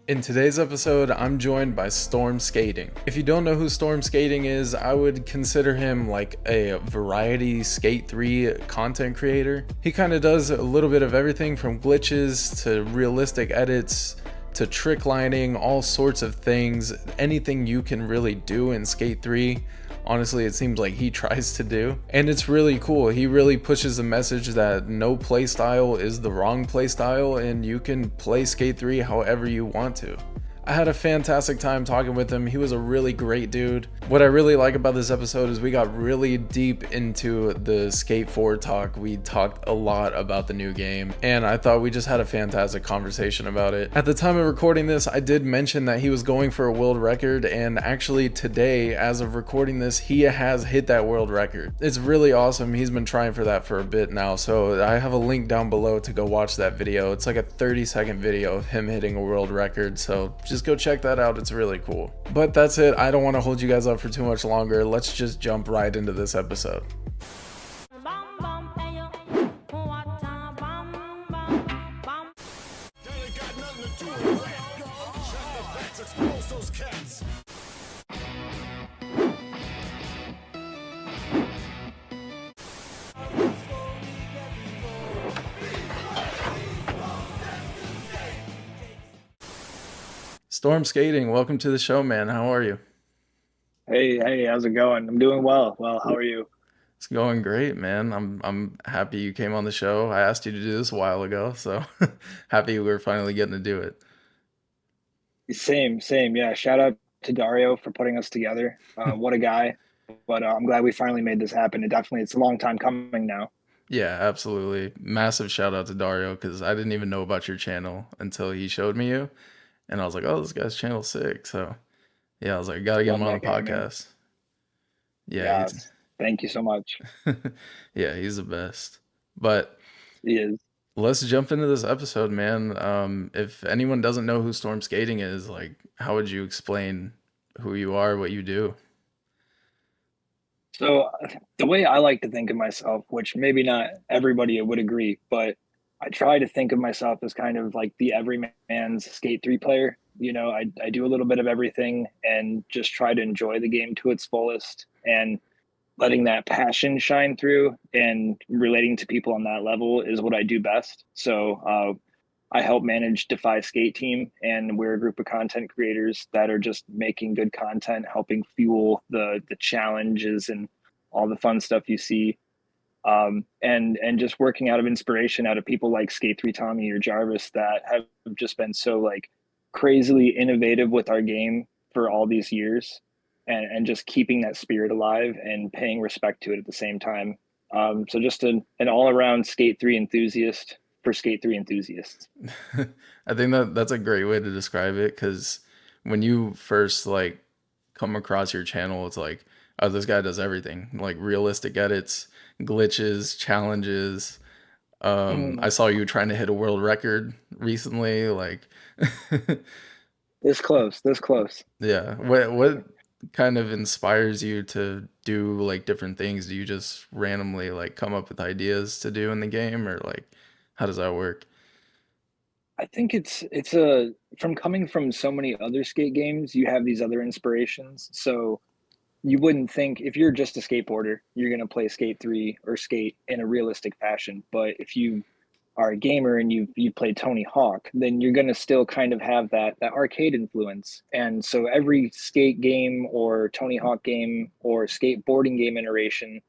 In today's episode, I'm joined by Storm Skating. If you don't know who Storm Skating is, I would consider him like a variety Skate 3 content creator. He kind of does a little bit of everything from glitches to realistic edits to trick lining, all sorts of things. Anything you can really do in Skate 3. Honestly, it seems like he tries to do. And it's really cool. He really pushes the message that no playstyle is the wrong playstyle and you can play Skate 3 however you want to. I had a fantastic time talking with him. He was a really great dude. What I really like about this episode is we got really deep into the Skate 4 talk. We talked a lot about the new game, and I thought we just had a fantastic conversation about it. At the time of recording this, I did mention that he was going for a world record, and actually today, as of recording this, he has hit that world record. It's really awesome. He's been trying for that for a bit now, so I have a link down below to go watch that video. It's like a 30-second video of him hitting a world record, so just go check that out. It's really cool. But that's it. I don't want to hold you guys up for too much longer. Let's just jump right into this episode. Storm Skating, welcome to the show, man. How are you? Hey, how's it going? I'm doing well. Well, how are you? It's going great, man. I'm happy you came on the show. I asked you to do this a while ago, so happy we're finally getting to do it. Same. Yeah, shout out to Dario for putting us together. What a guy. But I'm glad we finally made this happen. It's a long time coming now. Yeah, absolutely. Massive shout out to Dario because I didn't even know about your channel until he showed me you, and I was like, "Oh, this guy's channel's sick." So yeah, I was like, "Gotta get him Love on the that guy, man. podcast." Yeah, Yes. Thank you so much. yeah, he's the best. But He is. let's jump into this episode, man. If anyone doesn't know who Storm Skating is, like, how would you explain who you are, what you do? So the way I like to think of myself, which maybe not everybody would agree, but I try to think of myself as kind of like the everyman's Skate 3 player. I do a little bit of everything and just try to enjoy the game to its fullest. And letting that passion shine through and relating to people on that level is what I do best. So I help manage Defy skate team, and we're a group of content creators that are just making good content, helping fuel the challenges and all the fun stuff you see. And just working out of inspiration out of people like Skate 3 Tommy or Jarvis that have just been so like crazily innovative with our game for all these years, and just keeping that spirit alive and paying respect to it at the same time. So just an all around Skate 3 enthusiast for Skate 3 enthusiasts. I think that's a great way to describe it because when you first like come across your channel, it's like, oh, this guy does everything, like realistic edits, glitches, challenges. I saw you trying to hit a world record recently, like This close. yeah. What kind of inspires you to do like different things? Do you just randomly like come up with ideas to do in the game or like how does that work? I think it's a from coming from so many other skate games, you have these other inspirations. So you wouldn't think if you're just a skateboarder, you're going to play Skate 3 or skate in a realistic fashion. But if you are a gamer and you play Tony Hawk, then you're going to still kind of have that arcade influence. And so every skate game or Tony Hawk game or skateboarding game iteration,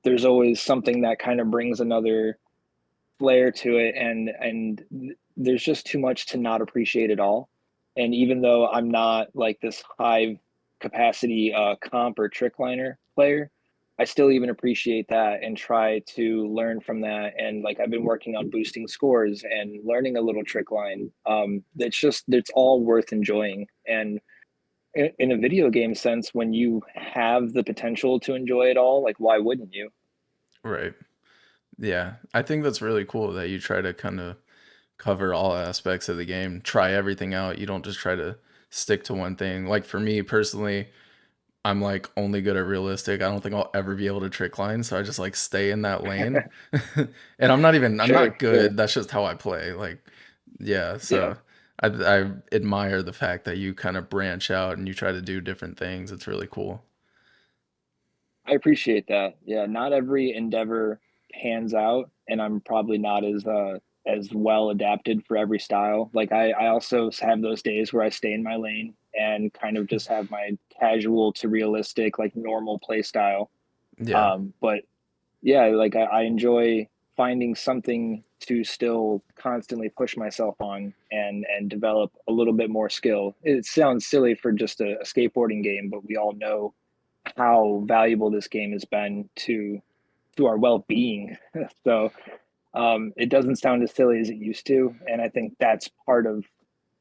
there's always something that kind of brings another flair to it, and there's just too much to not appreciate at all. And even though I'm not like this high capacity comp or trick liner player, I still even appreciate that and try to learn from that. And like I've been working on boosting scores and learning a little trick line. It's all worth enjoying. And in a video game sense, when you have the potential to enjoy it all, like why wouldn't you? Right. Yeah. I think that's really cool that you try to kind of cover all aspects of the game, try everything out. You don't just try to stick to one thing. Like for me personally, I'm like only good at realistic. I don't think I'll ever be able to trick line, so I just like stay in that lane. And I'm Sure, not sure. good. That's just how I play. Like yeah, Yeah. so I admire the fact that you kind of branch out and you try to do different things. It's really cool. I appreciate that. Yeah, not every endeavor pans out, and I'm probably not as well adapted for every style. Like I also have those days where I stay in my lane and kind of just have my casual to realistic, like normal play style. Yeah. But yeah, like I enjoy finding something to still constantly push myself on and develop a little bit more skill. It sounds silly for just a skateboarding game, but we all know how valuable this game has been to our well-being. So it doesn't sound as silly as it used to, and I think that's part of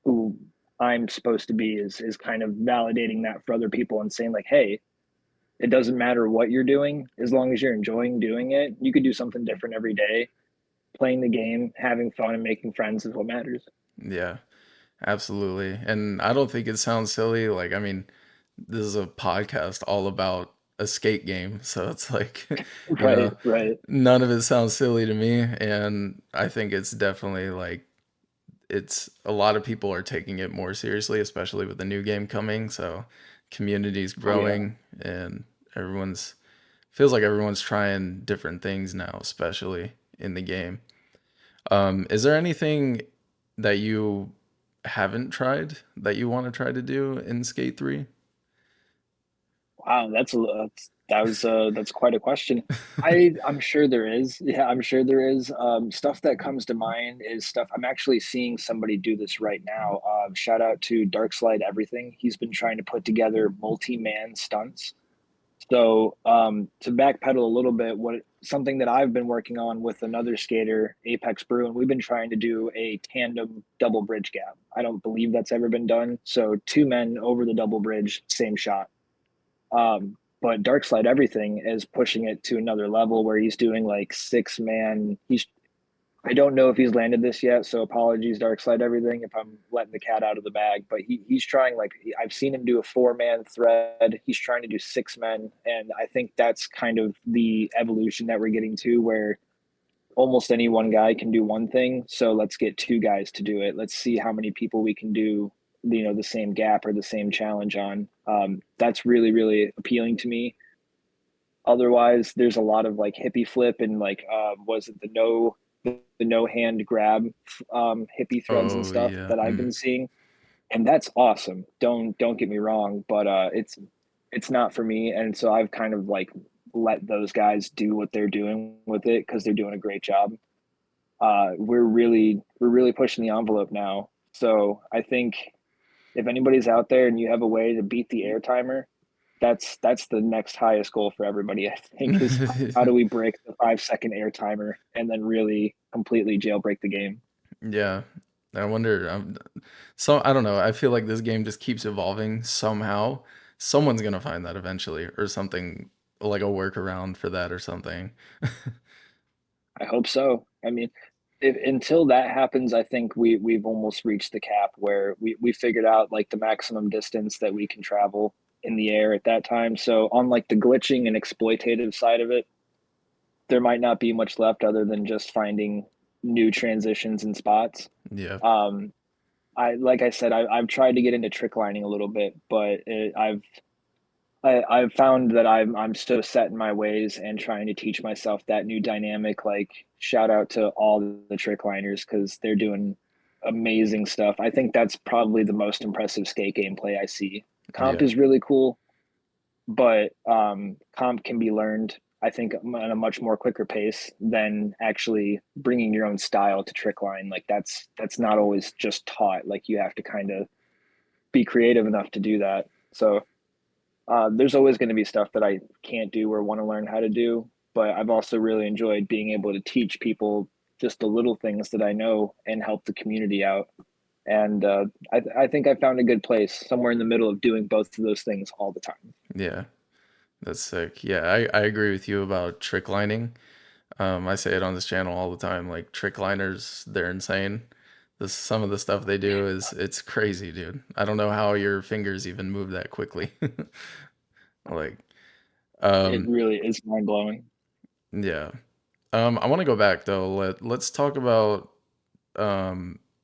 who I'm supposed to be is kind of validating that for other people and saying like, hey, it doesn't matter what you're doing as long as you're enjoying doing it. You could do something different every day. Playing the game, having fun, and making friends is what matters. Yeah. Absolutely. And I don't think it sounds silly. Like, I mean, this is a podcast all about a skate game. So it's like, you know, Right, right. none of it sounds silly to me. And I think it's definitely like, it's a lot of people are taking it more seriously, especially with the new game coming. So community's Oh yeah. growing and everyone's, feels like everyone's trying different things now, especially in the game. Is there anything that you haven't tried that you want to try to do in Skate 3? Wow, that's quite a question. I'm sure there is. Yeah, I'm sure there is. Stuff that comes to mind is stuff I'm actually seeing somebody do this right now. Shout out to Dark Slide Everything. He's been trying to put together multi-man stunts. So to backpedal a little bit, what something that I've been working on with another skater, Apex Brew, and we've been trying to do a tandem double bridge gap. I don't believe that's ever been done. So two men over the double bridge, same shot. But Dark Slide Everything is pushing it to another level where he's doing like six man. He's I don't know if he's landed this yet, so apologies, Dark Slide Everything, if I'm letting the cat out of the bag. But he's trying like I've seen him do a four-man thread. He's trying to do six men, and I think that's kind of the evolution that we're getting to, where almost any one guy can do one thing. So let's get two guys to do it. Let's see how many people we can do, the same gap or the same challenge on. That's really really appealing to me. Otherwise, there's a lot of like hippie flip and like was it the no hand grab hippie threads and Oh stuff yeah. that I've been seeing, and that's awesome. Don't get me wrong, but it's not for me, and so I've kind of like let those guys do what they're doing with it because they're doing a great job. We're really pushing the envelope now, so I think if anybody's out there and you have a way to beat the air timer, that's the next highest goal for everybody. I think is how do we break the 5 second air timer and then really completely jailbreak the game. Yeah. I wonder. So I don't know. I feel like this game just keeps evolving somehow. Someone's gonna find that eventually, or something like a workaround for that, or something. I hope so. I mean, until that happens, I think we've almost reached the cap where we figured out like the maximum distance that we can travel in the air at that time. So on like the glitching and exploitative side of it, there might not be much left other than just finding new transitions and spots. Yeah. Um, I like I said, I've tried to get into trick lining a little bit, but I've found that I'm so set in my ways and trying to teach myself that new dynamic. Like shout out to all the trick liners because they're doing amazing stuff. I think that's probably the most impressive skate gameplay I see. Comp Yeah. is really cool, but comp can be learned. I think at a much more quicker pace than actually bringing your own style to trick line. Like that's not always just taught. Like you have to kind of be creative enough to do that. So there's always going to be stuff that I can't do or want to learn how to do, but I've also really enjoyed being able to teach people just the little things that I know and help the community out. And I think I found a good place somewhere in the middle of doing both of those things all the time. Yeah. That's sick. Yeah, I agree with you about trick lining. I say it on this channel all the time. Like trick liners, they're insane. This some of the stuff they do is it's crazy, dude. I don't know how your fingers even move that quickly. Like, It um, really is mind blowing. yeah. I want to go back though. Let's talk about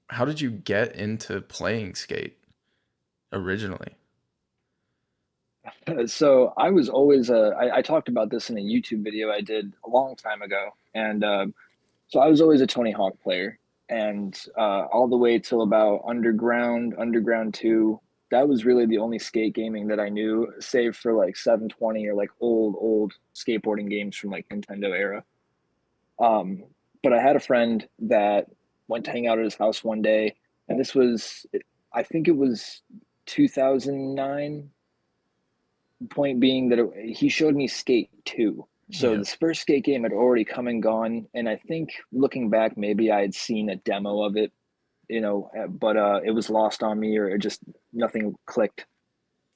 how did you get into playing skate originally? So I was always I talked about this in a YouTube video I did a long time ago, and so I was always a Tony Hawk player, and all the way till about Underground 2. That was really the only skate gaming that I knew, save for like 720 or like old skateboarding games from like Nintendo era. Um, but I had a friend that went to hang out at his house one day, and this was, I think it was 2009. Point being that he showed me Skate 2. So Yeah. this first skate game had already come and gone, and I think looking back, maybe I had seen a demo of it, but it was lost on me, or it just nothing clicked.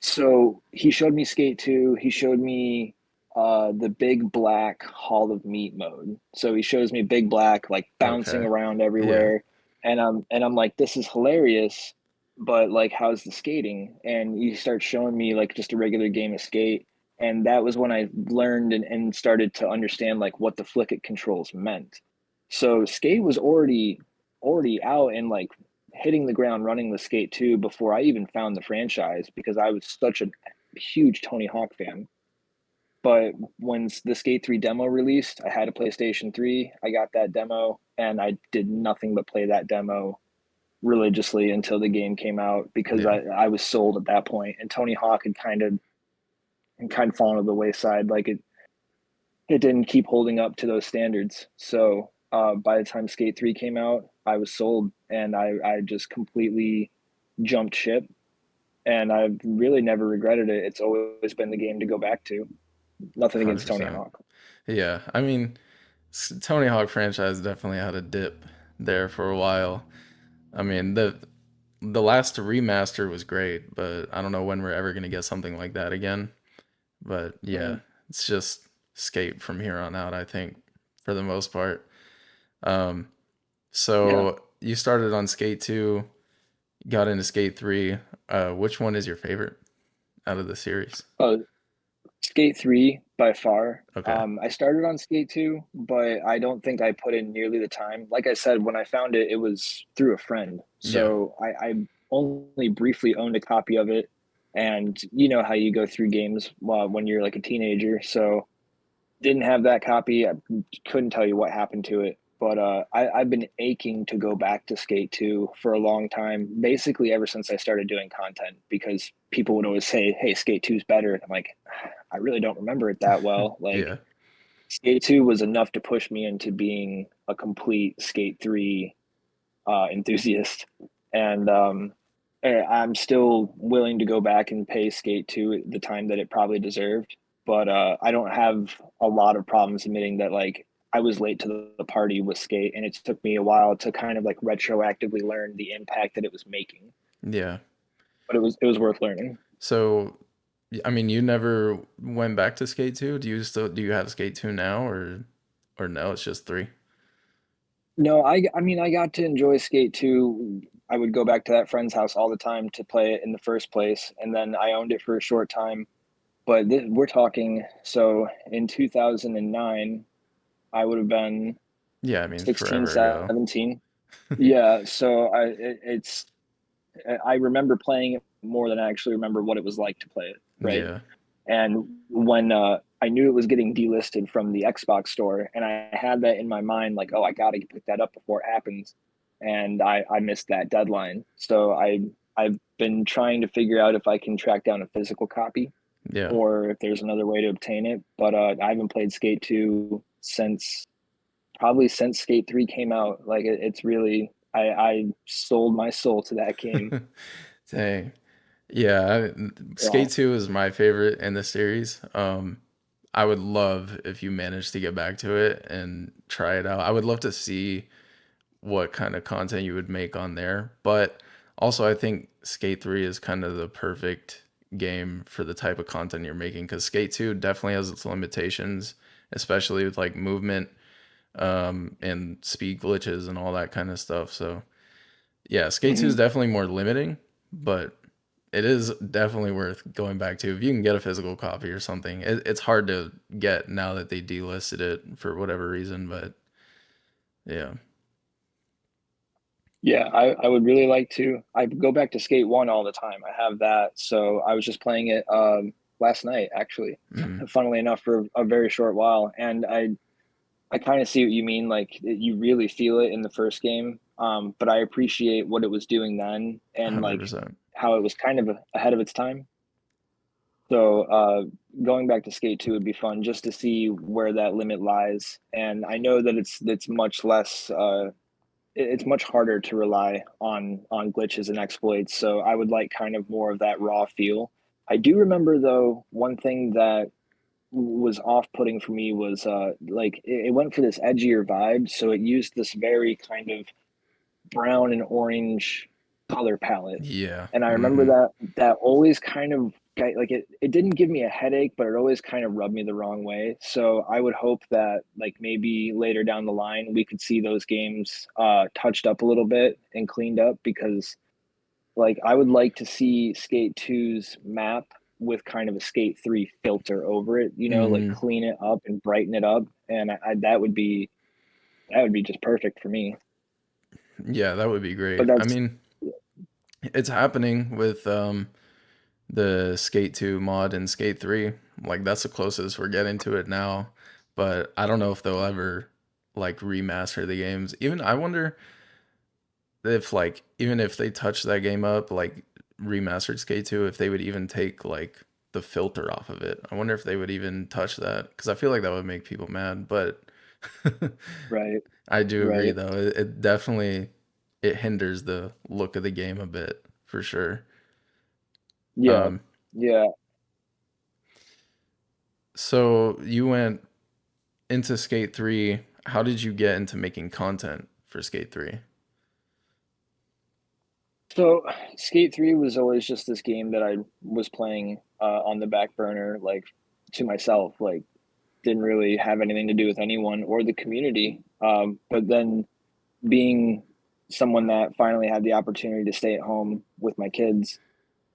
So he showed me Skate 2. He showed me the Big Black Hall of Meat mode. So he shows me Big Black like bouncing Okay. around Yeah. everywhere, and I'm like, this is hilarious, but like, how's the skating? And he starts showing me like just a regular game of skate, and that was when I learned and started to understand like what the flick it controls meant. So skate was already out and like hitting the ground running with Skate 2 before I even found the franchise because I was such a huge Tony Hawk fan. But when the Skate 3 demo released, I had a PlayStation 3. I got that demo and I did nothing but play that demo religiously until the game came out because Yeah. I was sold at that point. And Tony Hawk had kind of fallen to the wayside. Like it didn't keep holding up to those standards. So by the time Skate 3 came out, I was sold and I just completely jumped ship. And I've really never regretted it. It's always been the game to go back to. Nothing against Tony 100%. Hawk. Yeah. I mean, Tony Hawk franchise definitely had a dip there for a while. I mean, the last remaster was great, but I don't know when we're ever gonna get something like that again. But yeah, Mm, it's just skate from here on out, I think, for the most part. Um, yeah. so you started on Skate 2, got into Skate 3. Which one is your favorite out of the series? Uh, Skate 3 by far. Okay. I started on Skate 2, but I don't think I put in nearly the time. Like I said, when I found it, it was through a friend. Yeah. So I only briefly owned a copy of it. And you know how you go through games when you're like a teenager. So didn't have that copy. I couldn't tell you what happened to it. But I've been aching to go back to Skate 2 for a long time, basically ever since I started doing content, because people would always say, hey, Skate 2 is better. And I'm like, I really don't remember it that well. Like, Yeah. Skate 2 was enough to push me into being a complete Skate 3 enthusiast. And I'm still willing to go back and pay Skate 2 the time that it probably deserved. But I don't have a lot of problems admitting that like I was late to the party with Skate, and it took me a while to kind of like retroactively learn the impact that it was making. Yeah. But it was worth learning. So, I mean, you never went back to Skate 2? Do you have Skate 2 now, or no, it's just 3? No, I mean I got to enjoy Skate 2. I would go back to that friend's house all the time to play it in the first place, and then I owned it for a short time. But we're talking, so in 2009, I would have been Yeah, I mean, 16, forever ago. 17. Yeah, so I remember playing it more than I actually remember what it was like to play it, right? Yeah. And when I knew it was getting delisted from the Xbox store, and I had that in my mind, like, oh, I got to pick that up before it happens, and I missed that deadline. So I've been trying to figure out if I can track down a physical copy Yeah. or if there's another way to obtain it. But I haven't played Skate 2 since probably since Skate 3 came out. Like it's really I sold my soul to that game. Dang. Yeah, Yeah. Skate 2 is my favorite in the series. I would love if you managed to get back to it and try it out. I would love to see what kind of content you would make on there. But also, I think Skate 3 is kind of the perfect game for the type of content you're making because Skate 2 definitely has its limitations, especially with like movement and speed glitches and all that kind of stuff. So, yeah, Skate 2 is Hmm. definitely more limiting, but it is definitely worth going back to if you can get a physical copy or something. It's hard to get now that they delisted it for whatever reason, but yeah. Yeah, I would really like to. I go back to Skate 1 all the time. I have that. So I was just playing it last night, actually, Mm, funnily enough, for a very short while. And I kind of see what you mean. Like you really feel it in the first game. But I appreciate what it was doing then and like 100%. how it was kind of ahead of its time. So going back to Skate 2 would be fun just to see where that limit lies. And I know that it's much less it's much harder to rely on glitches and exploits. So I would like kind of more of that raw feel. I do remember though one thing that was off-putting for me was like it went for this edgier vibe. So it used this very kind of brown and orange color palette. Yeah. And I remember Hmm. that always kind of like it didn't give me a headache, but it always kind of rubbed me the wrong way. So I would hope that like maybe later down the line we could see those games touched up a little bit and cleaned up because like I would like to see Skate 2's map with kind of a Skate 3 filter over it, like Hmm. clean it up and brighten it up. And that would be just perfect for me. Yeah, that would be But great. I that's mean, it's happening with the Skate 2 mod and Skate 3. Like that's the closest we're getting to it now. But I don't know if they'll ever like remaster the games. Even I wonder if like even if they touch that game up like remastered Skate 2 if they would even take like the filter off of it. I wonder if they would even touch that cuz I feel like that would make people mad, but right, I do agree right. though. It definitely it hinders the look of the game a bit for sure. Yeah, Um yeah. so you went into Skate 3. How did you get into making content for Skate 3? So Skate 3 was always just this game that I was playing on the back burner, like to myself, like didn't really have anything to do with anyone or the community. But then being someone that finally had the opportunity to stay at home with my kids,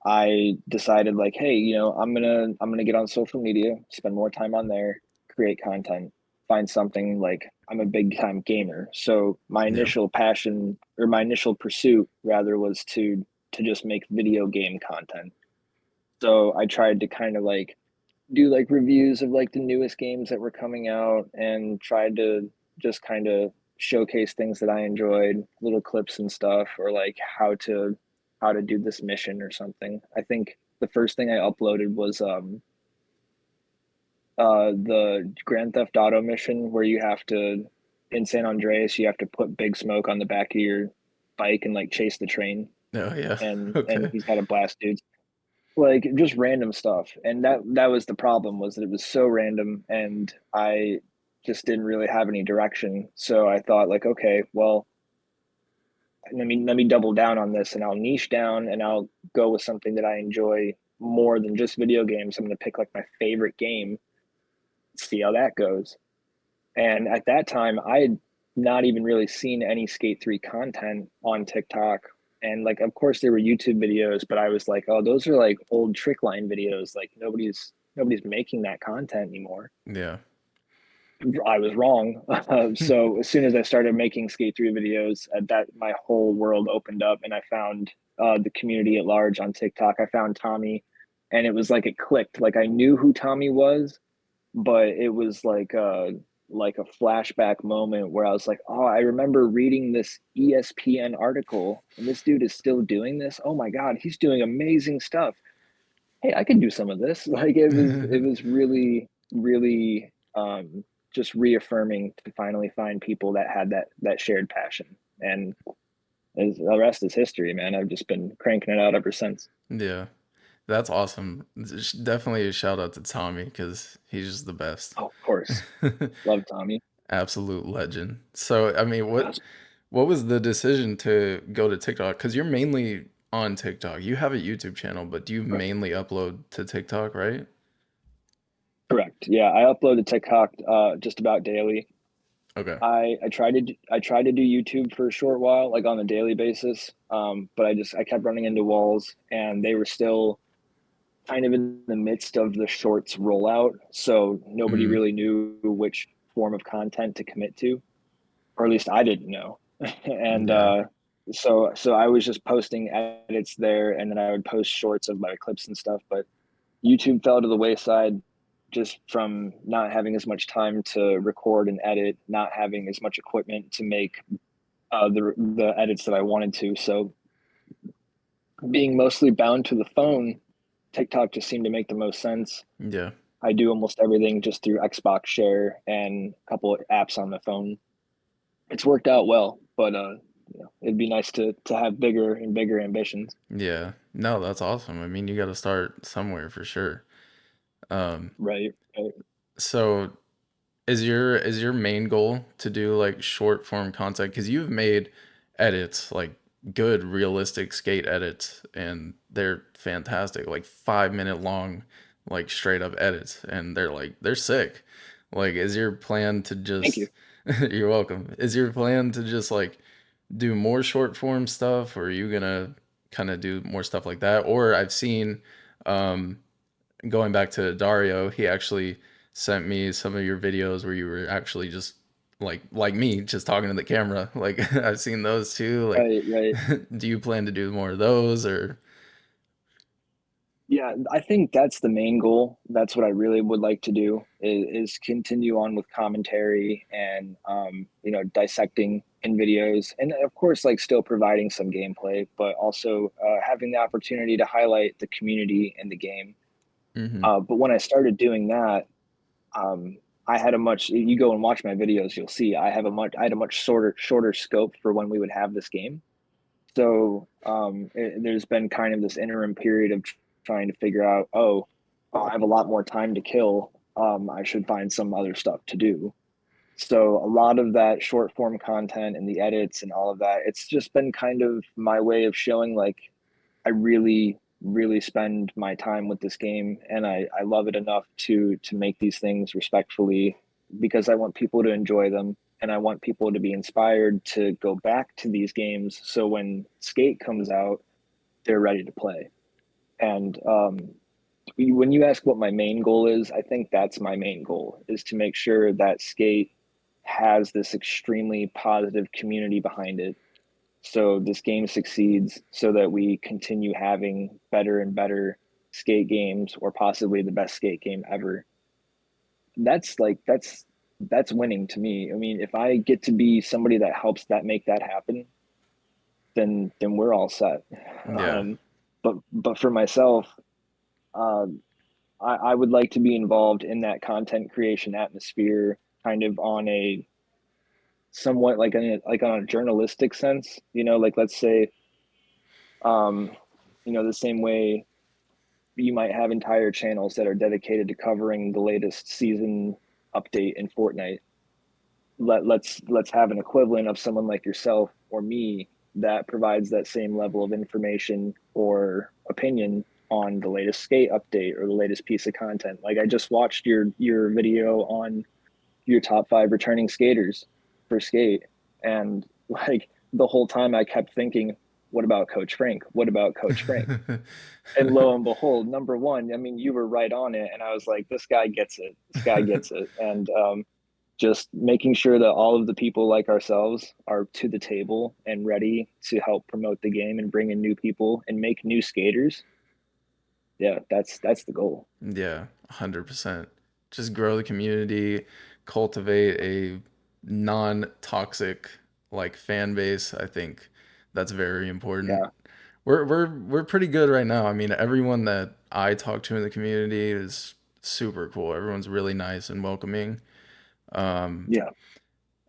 I decided like, hey, I'm gonna get on social media, spend more time on there, create content, find something like I'm a big time gamer. So my Yeah. initial passion or my initial pursuit rather was to just make video game content. So I tried to kind of like do like reviews of like the newest games that were coming out and tried to just kind of showcase things that I enjoyed, little clips and stuff, or like how to do this mission or something. I think the first thing I uploaded was the Grand Theft Auto mission where you have to in San Andreas you have to put Big Smoke on the back of your bike and like chase the train Oh yeah. and Okay. he's got to blast dudes like just random stuff, and that was the problem was that it was so random and I just didn't really have any direction. So I thought like, okay, well, let me double down on this and I'll niche down and I'll go with something that I enjoy more than just video games. I'm going to pick like my favorite game, see how that goes. And at that time I had not even really seen any Skate 3 content on TikTok. And like of course there were YouTube videos, but I was like, oh, those are like old trick line videos. Like nobody's making that content anymore. Yeah. I was wrong. So as soon as I started making Skate 3 videos, that my whole world opened up and I found the community at large on TikTok. I found Tommy and it was like it clicked. Like I knew who Tommy was, but it was like a flashback moment where I was like, "Oh, I remember reading this ESPN article, and this dude is still doing this. Oh my God, he's doing amazing stuff. Hey, I can do some of this." Like it was really, really just reaffirming to finally find people that had that shared passion, and the rest is history, man. I've just been cranking it out ever since. Yeah. That's awesome. Definitely a shout out to Tommy because he's just the best. Oh, of course, love Tommy. Absolute legend. So, I mean, That's what was the decision to go to TikTok? Because you're mainly on TikTok. You have a YouTube channel, but do you correct. mainly upload to TikTok, right? Correct. Yeah, I upload to TikTok just about daily. Okay. I tried to do YouTube for a short while, like on a daily basis. But I kept running into walls, and they were still kind of in the midst of the shorts rollout, so nobody Mm, really knew which form of content to commit to, or at least I didn't know. And yeah. so I was just posting edits there, and then I would post shorts of my clips and stuff. But YouTube fell to the wayside just from not having as much time to record and edit, not having as much equipment to make the edits that I wanted to. So being mostly bound to the phone, TikTok just seemed to make the most sense. Yeah. I do almost everything just through Xbox Share and a couple of apps on the phone. It's worked out well, but it'd be nice to have bigger and bigger ambitions. Yeah. No, that's awesome. I mean, you got to start somewhere for sure. Um, Right. Right. so is your main goal to do like short form content? Because you've made edits, like good realistic skate edits, and they're fantastic, like 5 minute long, like straight up edits, and they're sick. Like, is your plan to Thank you. just you're welcome. Is your plan to just like do more short form stuff, or are you gonna kind of do more stuff like that? Or I've seen um going back to Dario, he actually sent me some of your videos where you were actually just like me, just talking to the camera. Like I've seen those too. Like, Right. Right. do you plan to do more of those or? Yeah, I think that's the main goal. That's what I really would like to do is continue on with commentary and dissecting in videos, and of course like still providing some gameplay, but also having the opportunity to highlight the community in the game. Mm-hmm. But when I started doing that, um, I had a much. You go and watch my videos, you'll see I had a much shorter scope for when we would have this game. So there's been kind of this interim period of trying to figure out, I have a lot more time to kill. I should find some other stuff to do. So a lot of that short form content and the edits and all of that, it's just been kind of my way of showing like I really, really spend my time with this game, and I love it enough to make these things respectfully because I want people to enjoy them, and I want people to be inspired to go back to these games so when Skate comes out, they're ready to play. And when you ask what my main goal is, I think that's my main goal is to make sure that Skate has this extremely positive community behind it, so this game succeeds so that we continue having better and better skate games, or possibly the best skate game ever. That's winning to me. I mean, if I get to be somebody that helps that make that happen, then we're all set. Yeah. um, but for myself, um, I would like to be involved in that content creation atmosphere, kind of on a somewhat like on a journalistic sense, like let's say, um, the same way you might have entire channels that are dedicated to covering the latest season update in Fortnite. Let's have an equivalent of someone like yourself or me that provides that same level of information or opinion on the latest skate update or the latest piece of content. Like I just watched your video on your top 5 returning skaters for skate, and like the whole time I kept thinking, what about Coach Frank? What about Coach Frank? And lo and behold, number one, I mean, you were right on it. And I was like, this guy gets it. This guy gets it. And just making sure that all of the people like ourselves are to the table and ready to help promote the game and bring in new people and make new skaters. Yeah, that's the goal. Yeah, 100%. Just grow the community, cultivate a non-toxic like fan base. I think that's very important. Yeah, We're pretty good right now. I mean, everyone that I talk to in the community is super cool. Everyone's really nice and welcoming. Um, yeah,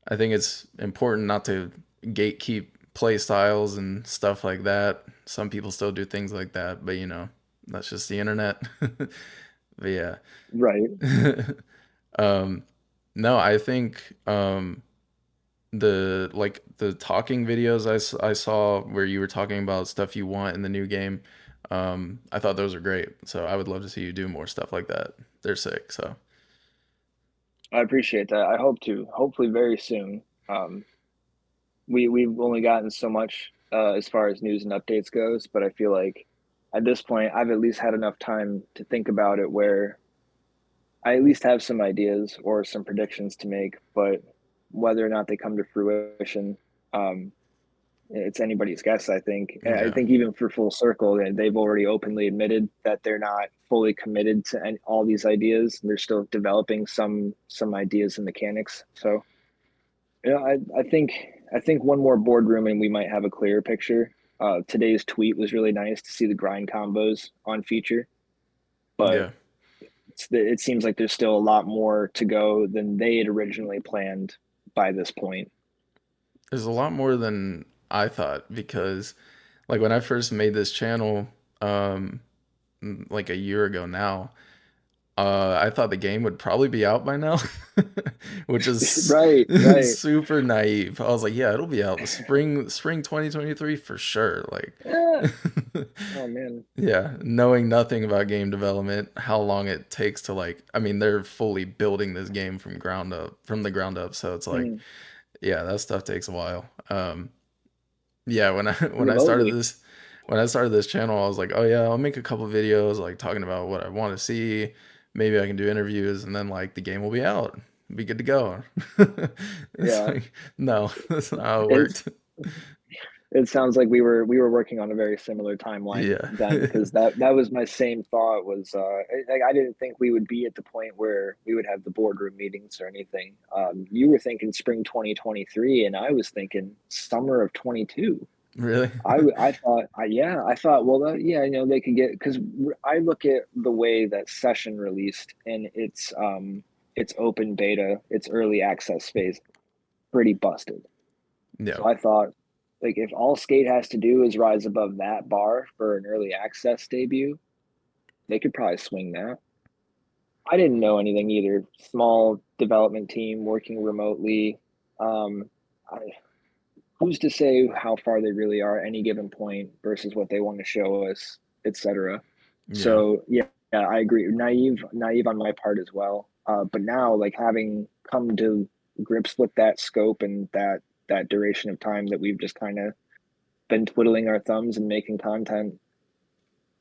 I think it's important not to gatekeep play styles and stuff like that. Some people still do things like that, but that's just the internet. But yeah. right. um, no, I think the talking videos I saw where you were talking about stuff you want in the new game, I thought those were great. So I would love to see you do more stuff like that. They're sick. So I appreciate that. I hope to, hopefully very soon. We've only gotten so much as far as news and updates goes, but I feel like at this point I've at least had enough time to think about it where I at least have some ideas or some predictions to make, but whether or not they come to fruition, um, it's anybody's guess, I think. And I Yeah. think even for Full Circle, they've already openly admitted that they're not fully committed to all these ideas. They're still developing some ideas and mechanics. So, I think one more boardroom and we might have a clearer picture. Today's tweet was really nice to see the grind combos on feature, but Yeah. it seems like there's still a lot more to go than they had originally planned by this point. There's a lot more than I thought because like when I first made this channel, um, like a year ago now, I thought the game would probably be out by now, which is Right, right. super naive. I was like, yeah, it'll be out spring 2023 for sure. Yeah. Like, Oh man. yeah, knowing nothing about game development, how long it takes to like, I mean, they're fully building this game from the ground up. So it's like, Mm. yeah, that stuff takes a while. Yeah, when I Remotely. when I started this channel, I was like, oh yeah, I'll make a couple videos like talking about what I want to see. Maybe I can do interviews, and then like the game will be out, be good to go. It's Yeah. like no, that's not how it It's worked. it sounds like we were working on a very similar timeline Yeah, then, because that was my same thought. Was I didn't think we would be at the point where we would have the boardroom meetings or anything. You were thinking spring 2023, and I was thinking summer of 22. really. I thought, yeah, I thought, well, yeah, they could get, because I look at the way that Session released and its open beta, its early access phase, pretty busted. Yeah, So I thought, like, if all Skate has to do is rise above that bar for an early access debut, they could probably swing that. I didn't know anything either. Small development team working remotely. Um, I, who's to say how far they really are at any given point versus what they want to show us, etc. yeah, So yeah, I agree. Naive on my part as well. But now, like, having come to grips with that scope and that duration of time that we've just kind of been twiddling our thumbs and making content,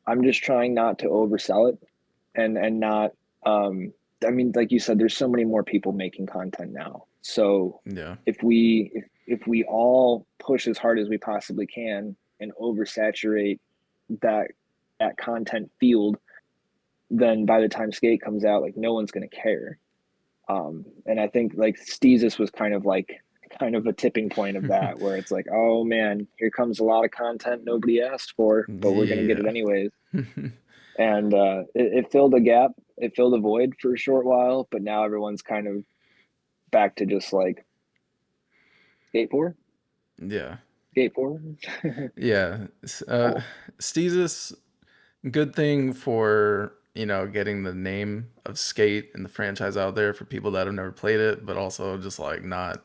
I'm just trying not to oversell it and not. Um, I mean, like you said, there's so many more people making content now. So yeah, if we all push as hard as we possibly can and oversaturate that that content field, then by the time Skate comes out, like, no one's gonna care. And I think like Steezus was kind of a tipping point of that, where it's like, oh man, here comes a lot of content nobody asked for, but we're gonna get it yeah. anyways. And it filled a gap, it filled a void for a short while, but now everyone's kind of back to just like skateboard, Yeah, skateboard. yeah. Steezus, good thing for getting the name of Skate and the franchise out there for people that have never played it, but also just like not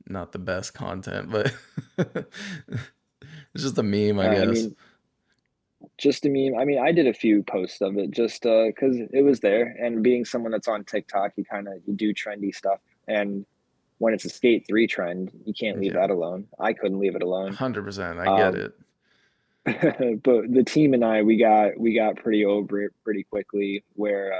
the best content, but it's just a meme, I I guess. mean, just a meme. I mean, I did a few posts of it just because it was there, and being someone that's on TikTok, you do trendy stuff, and when it's a Skate 3 trend, you can't leave Yeah, that alone. I couldn't leave it alone. 100%. I get Um, it. but the team and I, we got pretty over it pretty quickly, where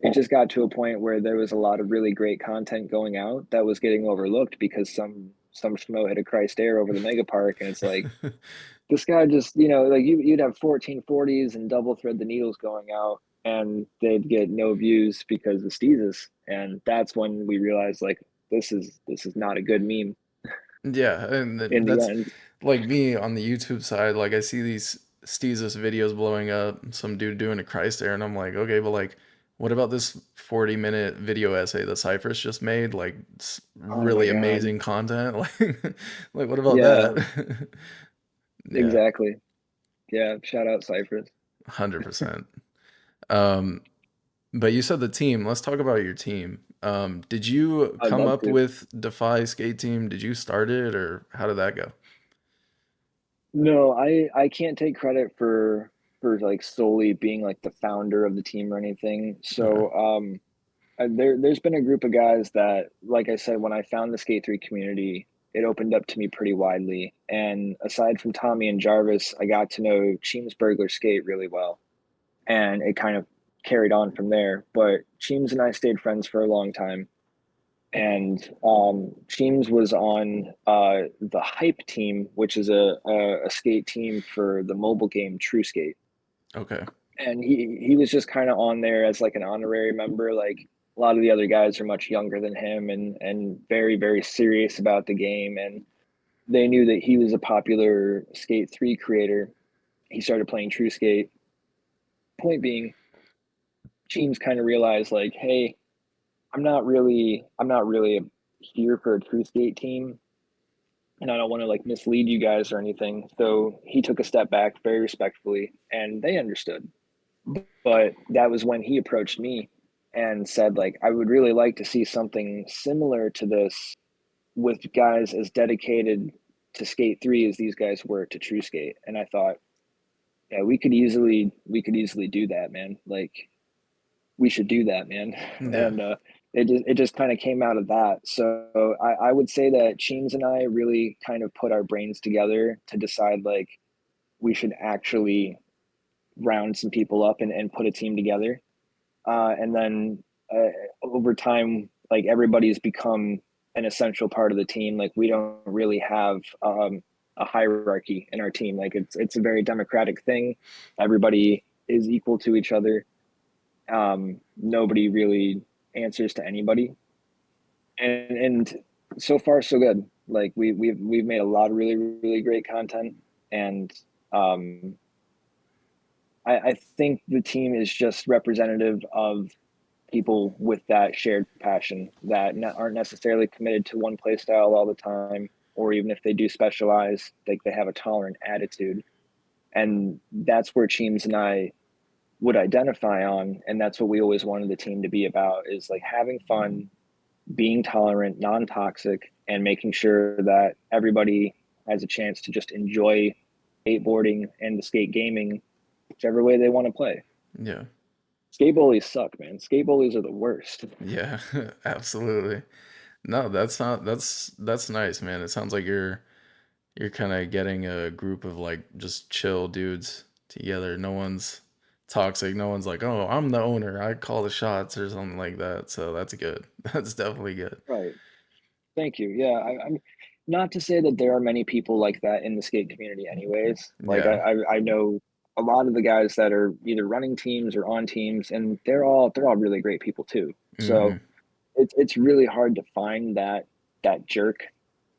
it just got to a point where there was a lot of really great content going out that was getting overlooked because some schmo hit a Christ air over the mega park, and it's like, this guy just, like, you'd have 1440s and double thread the needles going out, and they'd get no views because of Steezus. And that's when we realized, like, this is not a good meme Yeah, and in the that's end. like me on the YouTube side. Like I see these Steezus videos blowing up, some dude doing a Christ air, and I'm like, okay, but like, what about this 40-minute video essay that Cypress just made? Like, it's Oh my really God. amazing content. Like what about Yeah, that? Yeah, exactly. Yeah. Shout out Cypress. 100%. Um, but you said the team. Let's talk about your team. Did you I'd come love up to. with Defy Skate Team? Did you start it, or how did that go? No, I can't take credit for like solely being like the founder of the team or anything. Okay. So there's been a group of guys that, like I said, when I found the Skate 3 community, it opened up to me pretty widely. And aside from Tommy and Jarvis, I got to know Cheems Burglar Skate really well, and it kind of carried on from there. But Cheems and I stayed friends for a long time, and Cheems was on the Hype team, which is a skate team for the mobile game True Skate. Okay. And he was just kind of on there as like an honorary member. Like a lot of the other guys are much younger than him, and very very serious about the game, and they knew that he was a popular Skate 3 creator. He started playing True Skate. Point being, Cheems kind of realized like, hey, I'm not really here for a True Skate team, and I don't want to like mislead you guys or anything. So he took a step back very respectfully, and they understood. But that was when he approached me and said like, I would really like to see something similar to this with guys as dedicated to Skate 3 as these guys were to True Skate. And I thought, yeah, we could easily do that, man. Like we should do that, man. Yeah. And it just kind of came out of that. So I would say that Cheems and I really kind of put our brains together to decide like we should actually round some people up and put a team together. And then over time, like everybody's become an essential part of the team. Like we don't really have a hierarchy in our team. Like it's a very democratic thing. Everybody is equal to each other. Nobody really answers to anybody, and so far so good. Like we've made a lot of really really great content, and um, I think the team is just representative of people with that shared passion that aren't necessarily committed to one play style all the time, or even if they do specialize, like they have a tolerant attitude. And that's where Cheems and I would identify on, and that's what we always wanted the team to be about, is like having fun, being tolerant, non-toxic, and making sure that everybody has a chance to just enjoy skateboarding and the skate gaming whichever way they want to play. Yeah. Skate bullies suck, man. Skate bullies are the worst. Yeah. Absolutely. No, that's nice, man. It sounds like you're kind of getting a group of like just chill dudes together. No one's toxic. No one's like, "Oh, I'm the owner. I call the shots" or something like that. So that's good. That's definitely good. Right. Thank you. Yeah, I'm not to say that there are many people like that in the skate community, anyways. Like Yeah. I know a lot of the guys that are either running teams or on teams, and they're all really great people too. Hmm. So it's really hard to find that jerk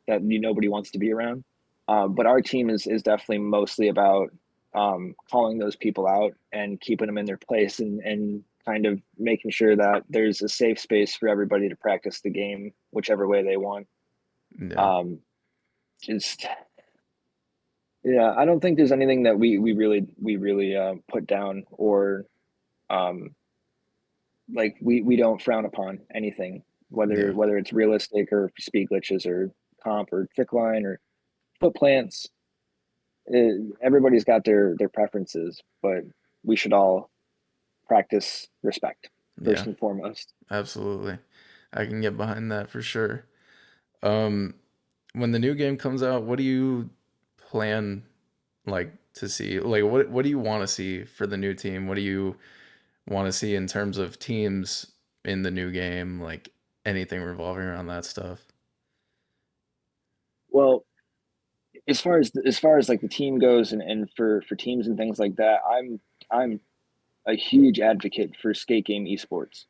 that nobody wants to be around. But our team is definitely mostly about calling those people out and keeping them in their place, and kind of making sure that there's a safe space for everybody to practice the game whichever way they want. Yeah. Um, just yeah, I don't think there's anything that we really put down, or um, like we don't frown upon anything, whether Yeah. whether it's realistic or speed glitches or comp or trick line or foot plants. Everybody's got their preferences, but we should all practice respect first Yeah. and foremost. Absolutely. I can get behind that for sure. Um, when the new game comes out, what do you plan like to see? Like what do you want to see for the new team? What do you want to see in terms of teams in the new game? Like anything revolving around that stuff? Well, as far as like the team goes, and for teams and things like that, I'm a huge advocate for skate game esports.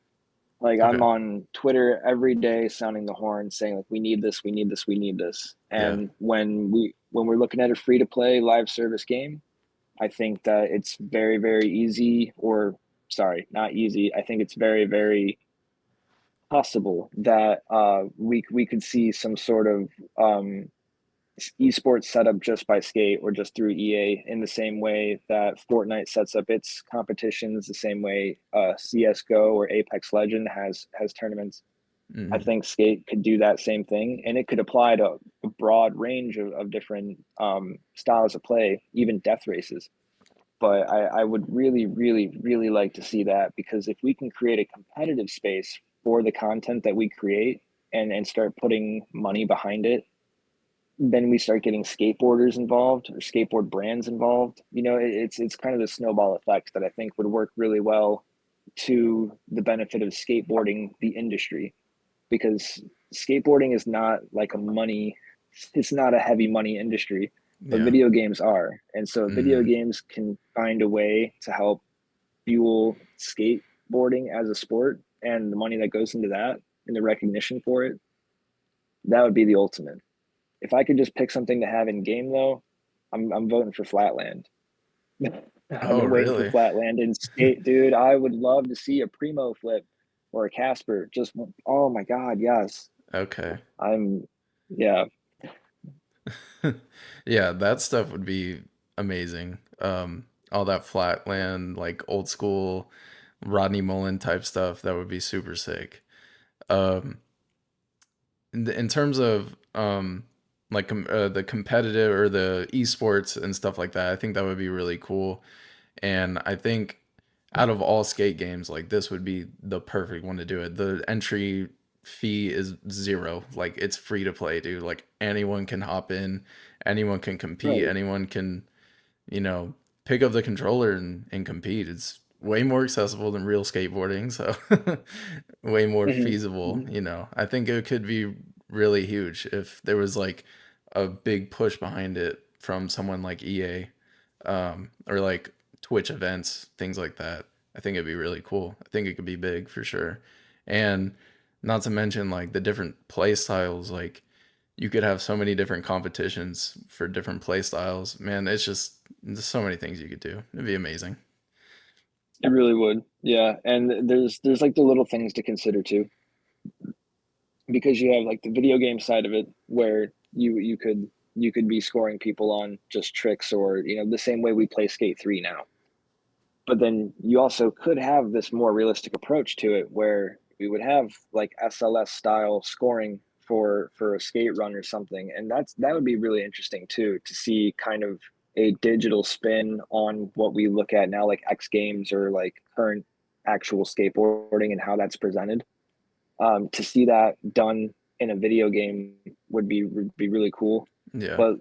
Like I'm Okay. on Twitter every day sounding the horn saying like we need this, we need this, we need this. Yeah. And when we're looking at a free to play live service game, I think that it's very very easy, or sorry, not easy. I think it's very very possible that we could see some sort of esports set up just by Skate or just through EA, in the same way that Fortnite sets up its competitions, the same way CS:GO or Apex Legend has tournaments. I Hmm. think Skate could do that same thing, and it could apply to a broad range of different styles of play, even death races. But I would really, really, really like to see that, because if we can create a competitive space for the content that we create, and start putting money behind it, then we start getting skateboarders involved or skateboard brands involved. It's kind of the snowball effect that I think would work really well to the benefit of skateboarding the industry, because skateboarding is not like a money, it's not a heavy money industry, but Yeah. video games are. And so video Mm, games can find a way to help fuel skateboarding as a sport, and the money that goes into that and the recognition for it, that would be the ultimate. If I could just pick something to have in game though, I'm voting for Flatland. I've oh, been waiting for really? Flatland and skate, dude. I would love to see a primo flip or a Casper. Just oh my god, yes. Okay. I'm yeah. Yeah, that stuff would be amazing. All that flatland, like old school Rodney Mullen type stuff, that would be super sick. Um, in terms of like the competitive or the esports and stuff like that, I think that would be really cool. And I think out of all skate games, like this would be the perfect one to do it. The entry fee is zero. Like it's free to play, dude. Like anyone can hop in, anyone can compete, Right. anyone can, you know, pick up the controller and compete. It's way more accessible than real skateboarding, so way more Hmm. feasible, Hmm. you know. I think it could be really huge if there was like a big push behind it from someone like EA, or like Twitch events, things like that. I think it'd be really cool. I think it could be big for sure. And not to mention like the different play styles, like you could have so many different competitions for different play styles. Man, it's just there's so many things you could do. It'd be amazing. It really would. Yeah. And there's like the little things to consider too, because you have like the video game side of it where you could be scoring people on just tricks, or the same way we play Skate 3 now. But then you also could have this more realistic approach to it where we would have like SLS style scoring for a skate run or something, and that would be really interesting too, to see kind of a digital spin on what we look at now, like X Games or like current actual skateboarding and how that's presented. To see that done in a video game would be really cool. Yeah. But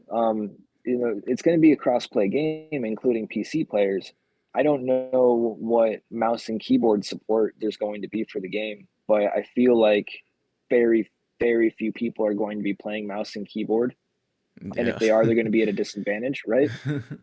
it's going to be a cross-play game, including PC players. I don't know what mouse and keyboard support there's going to be for the game, but I feel like very, very few people are going to be playing mouse and keyboard, and if Yeah. they are, they're going to be at a disadvantage, right?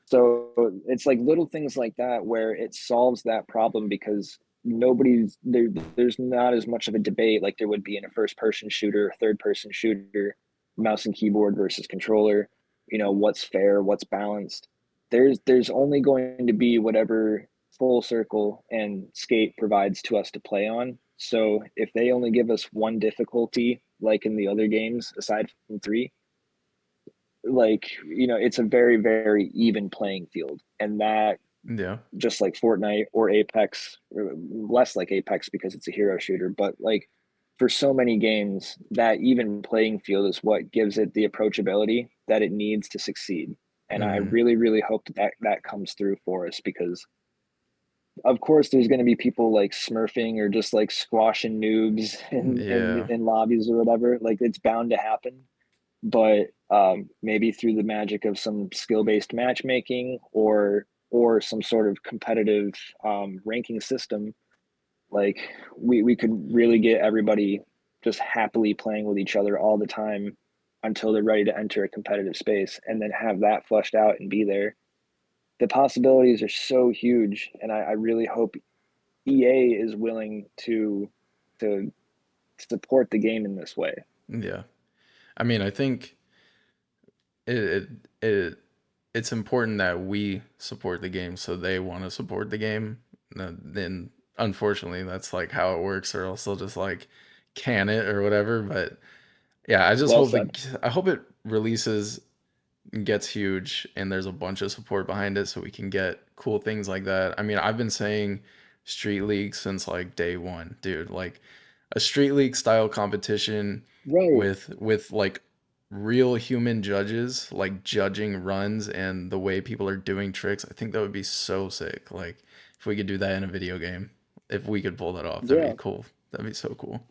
So it's like little things like that where it solves that problem, because nobody's there. There's not as much of a debate like there would be in a first person shooter, third person shooter, mouse and keyboard versus controller. What's fair, what's balanced. There's only going to be whatever Full Circle and Skate provides to us to play on. So if they only give us one difficulty, like in the other games aside from three, like it's a very, very even playing field, and that, Yeah. just like Fortnite or Apex, or less like Apex because it's a hero shooter, but like for so many games, that even playing field is what gives it the approachability that it needs to succeed. And I Hmm. really, really hope that comes through for us, because of course there's going to be people like smurfing or just like squashing noobs Yeah. in lobbies or whatever. Like it's bound to happen, but maybe through the magic of some skill-based matchmaking, or some sort of competitive ranking system, like we could really get everybody just happily playing with each other all the time until they're ready to enter a competitive space, and then have that flushed out and be there. The possibilities are so huge, and I really hope EA is willing to support the game in this way. Yeah. I mean, I think it it, it it's important that we support the game so they want to support the game. Then unfortunately that's like how it works, or else they'll just like can it or whatever. But yeah, Well said. I hope it releases and gets huge and there's a bunch of support behind it so we can get cool things like that. I mean, I've been saying Street League since like day one, dude. Like a Street League style competition Right. with like real human judges, like judging runs and the way people are doing tricks. I think that would be so sick. Like if we could do that in a video game, if we could pull that off, that'd be Yeah. cool. That'd be so cool.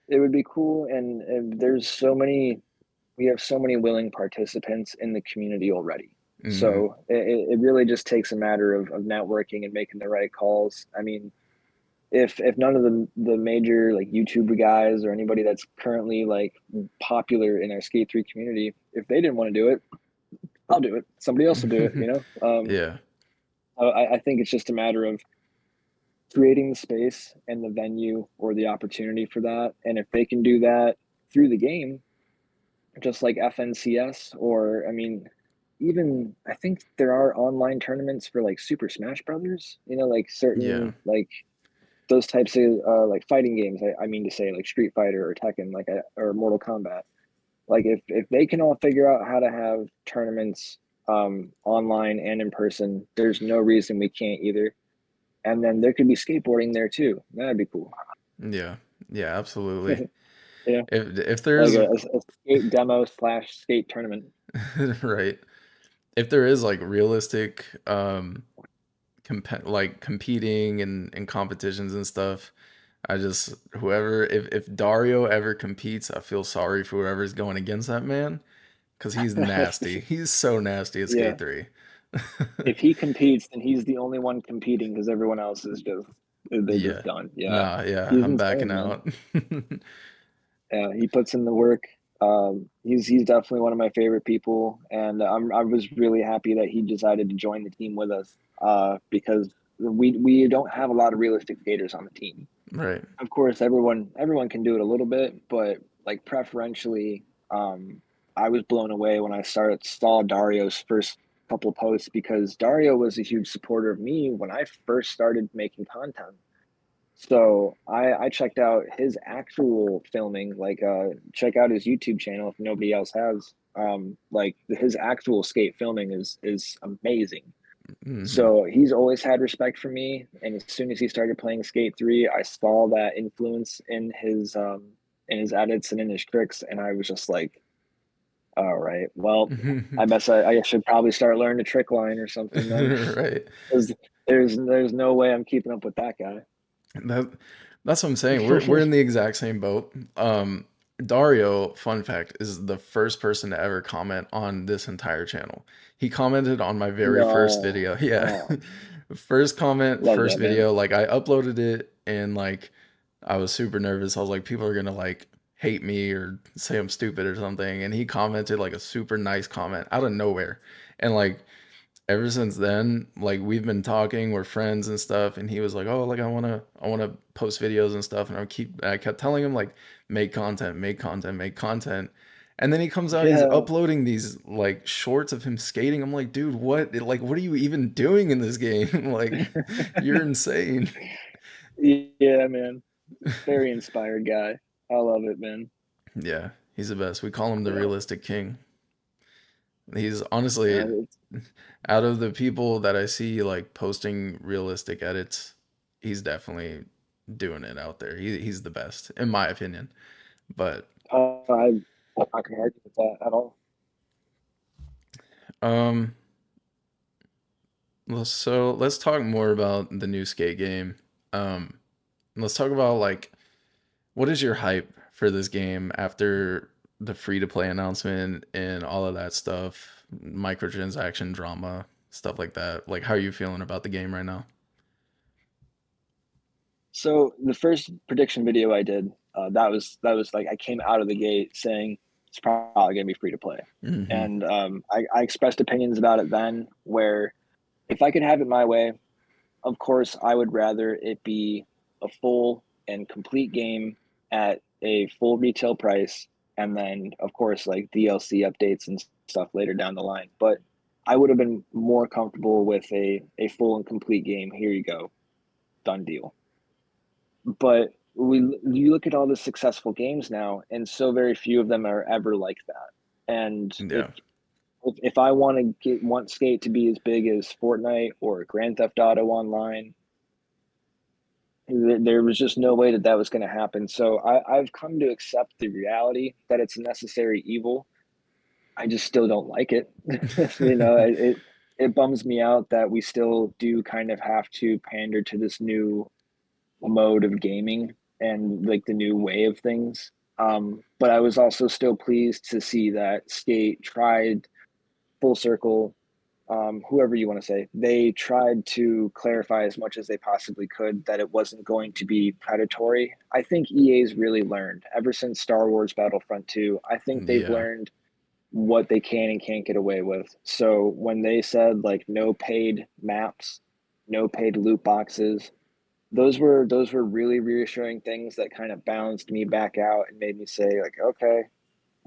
It would be cool, and we have so many willing participants in the community already. Hmm. So it really just takes a matter of networking and making the right calls. I mean, if none of the major like YouTuber guys or anybody that's currently like popular in our skate three community, if they didn't want to do it, I'll do it. Somebody else will do it, you know? Yeah. I think it's just a matter of creating the space and the venue or the opportunity for that. And if they can do that through the game, just like FNCS, or I mean, even I think there are online tournaments for like Super Smash Brothers, you know, like Yeah. certain like those types of like fighting games. I mean to say like Street Fighter or Tekken, like or Mortal Kombat. Like if they can all figure out how to have tournaments online and in person, there's no reason we can't either. And then there could be skateboarding there too. That'd be cool. Yeah. Yeah, absolutely. Yeah, If like there's a skate demo slash skate tournament. right. If there is like realistic like competing and competitions and stuff, I just whoever if Dario ever competes, I feel sorry for whoever's going against that man because he's nasty. He's so nasty at Yeah, Skate 3. if he competes, then he's the only one competing because everyone else is just they're Yeah. just done. Yeah, Nah, yeah, he's I'm backing insane, man. out. Yeah, he puts in the work. He's definitely one of my favorite people, and I was really happy that he decided to join the team with us. Because we don't have a lot of realistic skaters on the team. Right. Of course, everyone can do it a little bit, but like preferentially, I was blown away when I started saw Dario's first couple posts because Dario was a huge supporter of me when I first started making content. So I checked out his actual filming, like check out his YouTube channel if nobody else has. Like his actual skate filming is amazing. Hmm. So he's always had respect for me, and as soon as he started playing Skate 3, I saw that influence in his edits and in his tricks, and I was just like, all right, well, I should probably start learning a trick line or something then. Right. 'Cause there's no way I'm keeping up with that guy. That that's what I'm saying. We're in the exact same boat. Dario, fun fact, is the first person to ever comment on this entire channel. He commented on my very first No. video. Yeah. Oh, First comment, love first that, man. video. Like I uploaded it and like I was super nervous. I was like, people are gonna like hate me or say I'm stupid or something. And he commented like a super nice comment out of nowhere. And like ever since then, like we've been talking, we're friends and stuff, and he was like, "Oh, like I wanna post videos and stuff," and I kept telling him like, "Make content, make content, make content," and then he comes out, he's Yeah. uploading these like shorts of him skating. I'm like, dude, what are you even doing in this game? Like, you're insane. Yeah, man. Very inspired guy. I love it, man. Yeah, he's the best. We call him the Yeah. realistic king. He's honestly It's, out of the people that I see like posting realistic edits, he's definitely doing it out there. He's the best in my opinion. But I'm not gonna argue with that at all. um so let's talk more about the new skate game. Um let's talk about like what is your hype for this game after the free to play announcement and all of that stuff, microtransaction drama, stuff like that. Like how are you feeling about the game right now? So the first prediction video I did, that was like I came out of the gate saying it's probably gonna be free to play, Mhm. and I expressed opinions about it then. Where if I could have it my way, of course I would rather it be a full and complete game at a full retail price, and then of course like DLC updates and stuff later down the line. But I would have been more comfortable with a full and complete game. Here you go, done deal. But you look at all the successful games now, and so very few of them are ever like that. And Yeah. if I want to want skate to be as big as Fortnite or Grand Theft Auto Online, there was just no way that that was going to happen. So I've come to accept the reality that it's a necessary evil. I just still don't like it. You know, it bums me out that we still do kind of have to pander to this new mode of gaming and like the new way of things. But I was also still pleased to see that Skate tried full circle whoever you want to say, they tried to clarify as much as they possibly could that it wasn't going to be predatory. I think EA's really learned ever since Star Wars Battlefront 2. I think they've Yeah. learned what they can and can't get away with. So when they said like no paid maps, no paid loot boxes, those were really reassuring things that kind of balanced me back out and made me say like, okay,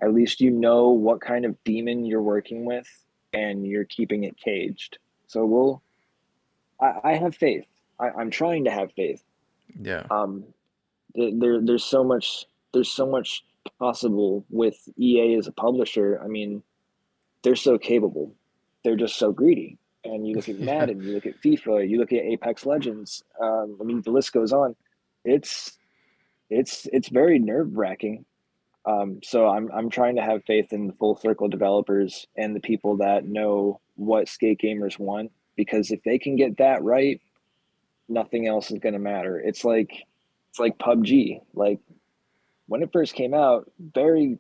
at least you know what kind of demon you're working with and you're keeping it caged. So I have faith. I'm trying to have faith. Yeah. Um, there's so much possible with EA as a publisher. I mean, they're so capable. They're just so greedy. And you look at Yeah. Madden, you look at FIFA, you look at Apex Legends. I mean, the list goes on. It's it's very nerve wracking. So I'm trying to have faith in the full circle developers and the people that know what skate gamers want, because if they can get that right, nothing else is going to matter. It's like PUBG. Like when it first came out, very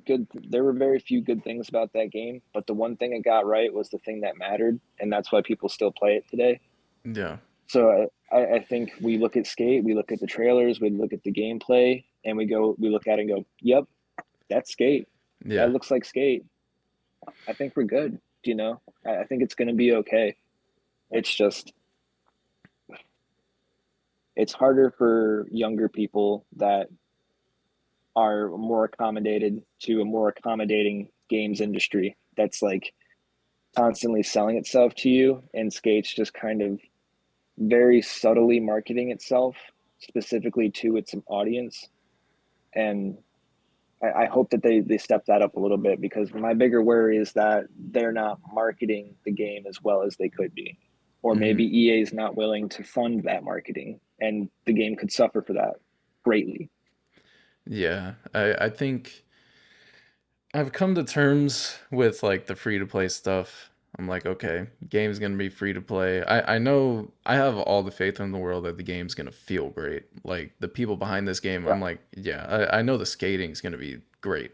good. There were very few good things about that game, but the one thing it got right was the thing that mattered, and that's why people still play it today. Yeah. So I think we look at skate, we look at the trailers, we look at the gameplay, and we look at it and go, "Yep, that's skate. That Yeah. looks like skate." I think we're good. You know, I think it's going to be okay. It's just it's harder for younger people that are more accommodated to a more accommodating games industry that's like constantly selling itself to you, and skates just kind of very subtly marketing itself specifically to its audience. And I hope that they step that up a little bit, because my bigger worry is that they're not marketing the game as well as they could be. Or maybe Hmm. EA is not willing to fund that marketing, and the game could suffer for that greatly. Yeah. I think I've come to terms with like the free to play stuff. I'm like, okay, game's gonna be free to play. I know I have all the faith in the world that the game's gonna feel great. Like the people behind this game, Yeah, I'm like, yeah, I know the skating's gonna be great.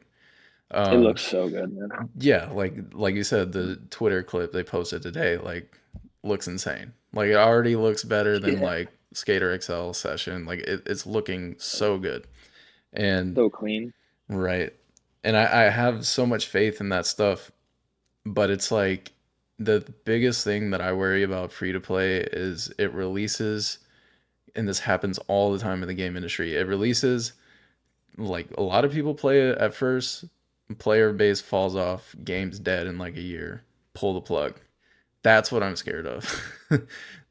it looks Um, so good, man. yeah, like you said, the Twitter clip they posted today, like, looks insane. Like it already looks better than Yeah, like Skater XL session. Like it's looking so good. And so clean. right. And I have so much faith in that stuff, but it's like the biggest thing that I worry about free to play is it releases, and this happens all the time in the game industry. It releases, like a lot of people play it at first, player base falls off, game's dead in like a year, pull the plug. That's what I'm scared of.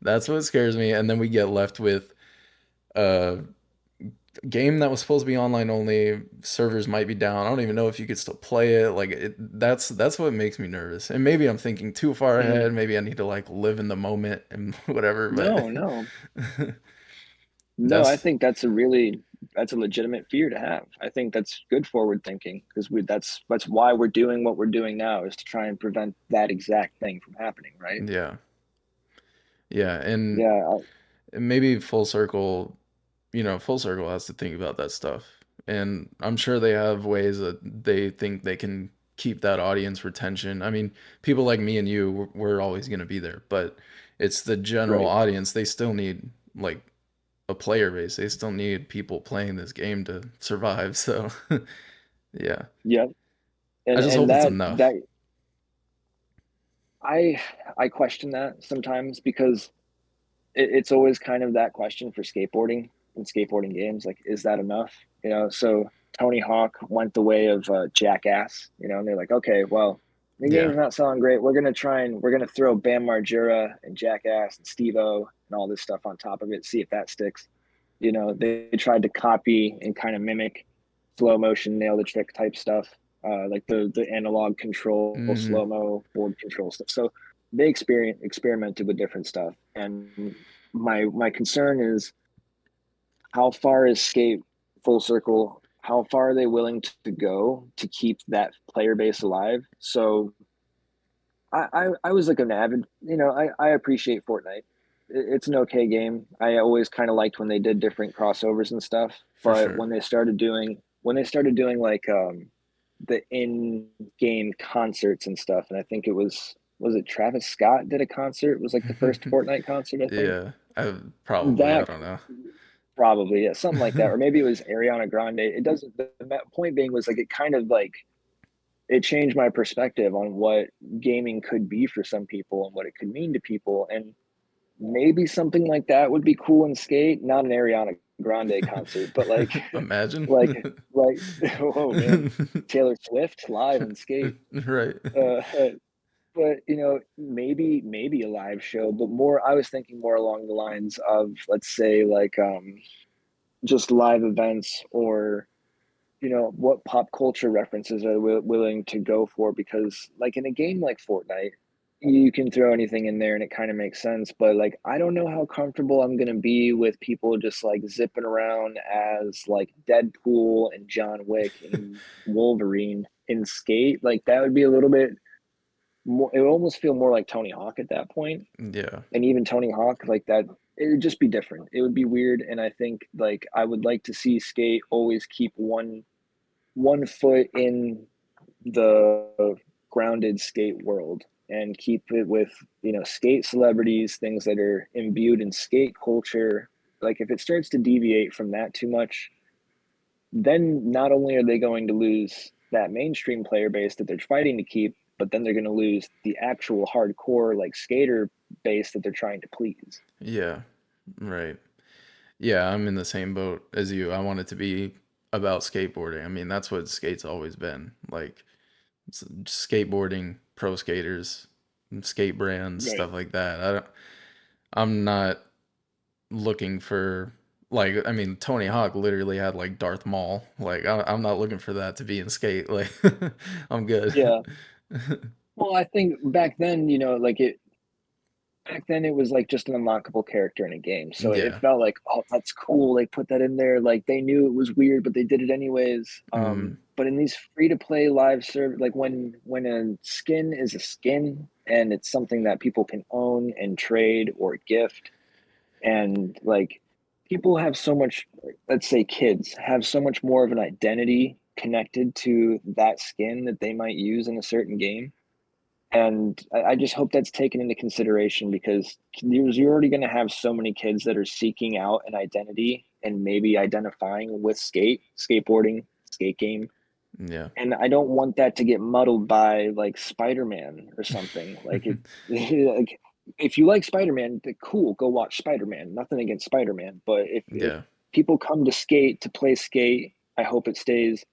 That's what scares me. And then we get left with a game that was supposed to be online only. Servers might be down. I don't even know if you could still play it. Like that's what makes me nervous. And maybe I'm thinking too far Mm. ahead. Maybe I need to like live in the moment and whatever. But No, no, no. I that's think that's a legitimate fear to have. I think that's good forward thinking, because that's why we're doing what we're doing now, is to try and prevent that exact thing from happening, right? yeah, yeah, and Yeah, maybe full circle, full circle has to think about that stuff. And I'm sure they have ways that they think they can keep that audience retention. I mean, people like me and you, we're always going to be there, but it's the general right. audience. They still need like a player base. They still need people playing this game to survive. So, yeah. Yep. I just And hope it's that enough. I I question that sometimes, because it's always kind of that question for skateboarding and skateboarding games. Like, is that enough? You know, so Tony Hawk went the way of Jackass, you know, and they're like, okay, well, the Yeah. game's not selling great. We're gonna throw Bam Margera and Jackass and Steve-O and all this stuff on top of it, see if that sticks. You know, they tried to copy and kind of mimic slow motion, nail the trick type stuff, like the analog control, Hmm. slow mo, board control stuff. So they experimented with different stuff, and my concern is, how far is skate full circle? How far are they willing to go to keep that player base alive? So I was like an avid, you know, I appreciate Fortnite. It's an okay game. I always kind of liked when they did different crossovers and stuff. For But sure. when they started doing like the in game concerts and stuff, and I think it was was it Travis Scott did a concert? It was like the first Fortnite concert, I think. Yeah, probably. I That don't know. probably, yeah, something like that, or maybe it was Ariana Grande. It doesn't. The point being was like it kind of like it changed my perspective on what gaming could be for some people and what it could mean to people. And maybe something like that would be cool in skate, not an Ariana Grande concert, but Imagine. like like oh man, Taylor Swift live in skate. Right. Uh, but maybe a live show, but more I was thinking more along the lines of, let's say, like just live events, or what pop culture references are willing to go for, because like in a game like Fortnite, you can throw anything in there and it kind of makes sense, but like I don't know how comfortable I'm going to be with people just like zipping around as like Deadpool and John Wick and Wolverine in skate. Like that would be a little bit more, it would almost feel more like Tony Hawk at that point. Yeah. And even Tony Hawk, like that, it would just be different. It would be weird. And I think like I would like to see skate always keep one foot in the grounded skate world and keep it with skate celebrities, things that are imbued in skate culture. Like if it starts to deviate from that too much, then not only are they going to lose that mainstream player base that they're fighting to keep, but then they're going to lose the actual hardcore like skater base that they're trying to please. Yeah. Right. Yeah, I'm in the same boat as you. I want it to be about skateboarding. I mean, that's what skate's always been. Like skateboarding, pro skaters, skate brands, Right. stuff like that. I'm not looking for, like, I mean, Tony Hawk literally had like Darth Maul. Like I'm not looking for that to be in skate. Like I'm good. Yeah. Well, I think back then, like back then it was like just an unlockable character in a game. So it Yeah. felt like, oh, that's cool. They put that in there. Like they knew it was weird, but they did it anyways. Mm, But in these free to play live serve, like when a skin is a skin and it's something that people can own and trade or gift, and like people have so much, let's say kids have so much more of an identity connected to that skin that they might use in a certain game. And I just hope that's taken into consideration, because you're already going to have so many kids that are seeking out an identity and maybe identifying with skateboarding, skate game. yeah. And I don't want that to get muddled by like Spider-Man or something. Like it, like if you like Spider-Man, cool, go watch Spider-Man. Nothing against Spider-Man, but if Yeah. people come to skate to play skate, I hope it stays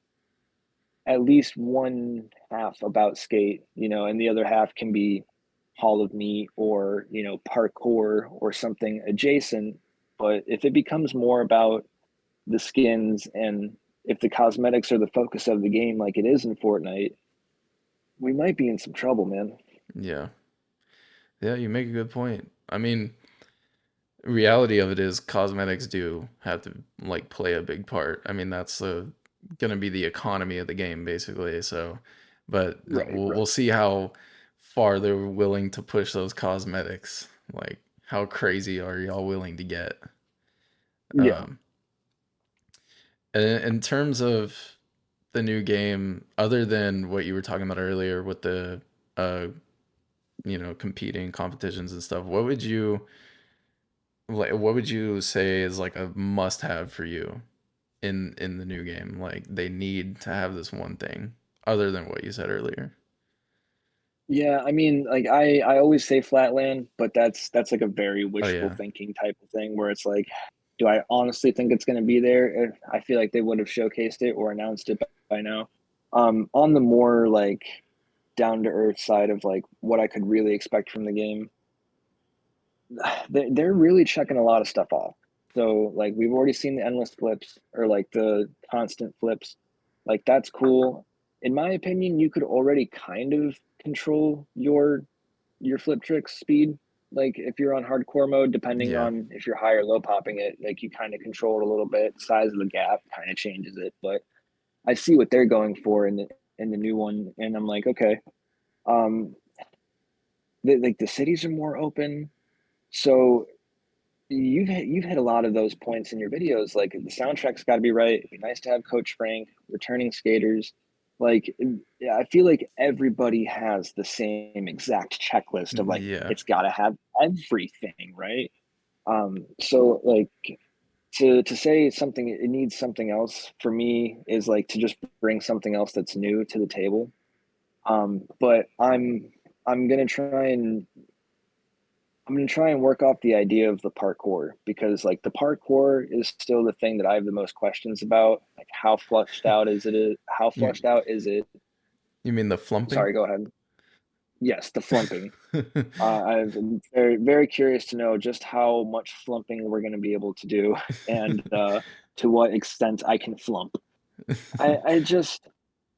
at least one half about skate, and the other half can be Hall of Meat or, parkour or something adjacent. But if it becomes more about the skins, and if the cosmetics are the focus of the game, like it is in Fortnite, we might be in some trouble, man. Yeah. Yeah, you make a good point. I mean, reality of it is cosmetics do have to like play a big part. I mean, that's gonna be the economy of the game basically. So, but Right, we'll right. see how far they're willing to push those cosmetics. Like, how crazy are y'all willing to get? Yeah. Um, in terms of the new game, other than what you were talking about earlier with the uh, competing competitions and stuff, what would you say is like a must have for you in the new game? Like they need to have this one thing other than what you said earlier. Yeah, I mean, like I always say Flatland, but that's like a very Oh wishful yeah. thinking type of thing, where it's like, do I honestly think it's going to be there? I feel like they would have showcased it or announced it by now. On the more like down to earth side of like what I could really expect from the game, they're really checking a lot of stuff off. So like we've already seen the endless flips, or like the constant flips. Like that's cool. In my opinion, you could already kind of control your flip trick speed. Like if you're on hardcore mode, depending Yeah. on if you're high or low popping it, like you kind of control it a little bit. The size of the gap kind of changes it. But I see what they're going for in the new one, and I'm like, okay. Um, like the cities are more open, so you've hit a lot of those points in your videos. Like the soundtrack's got to be right. It'd be nice to have Coach Frank, returning skaters. Like, yeah, I feel like everybody has the same exact checklist of like Yeah. it's got to have everything, right? So like to say something it needs something else for me is like to just bring something else that's new to the table. But I'm gonna try and I'm gonna try and work off the idea of the parkour because like the parkour is still the thing that I have the most questions about. Like how flushed out is it? How You flushed out is it? you mean the flumping? Sorry, go ahead. Yes, the flumping. I'm very, very curious to know just how much flumping we're going to be able to do and to what extent I can flump. I just,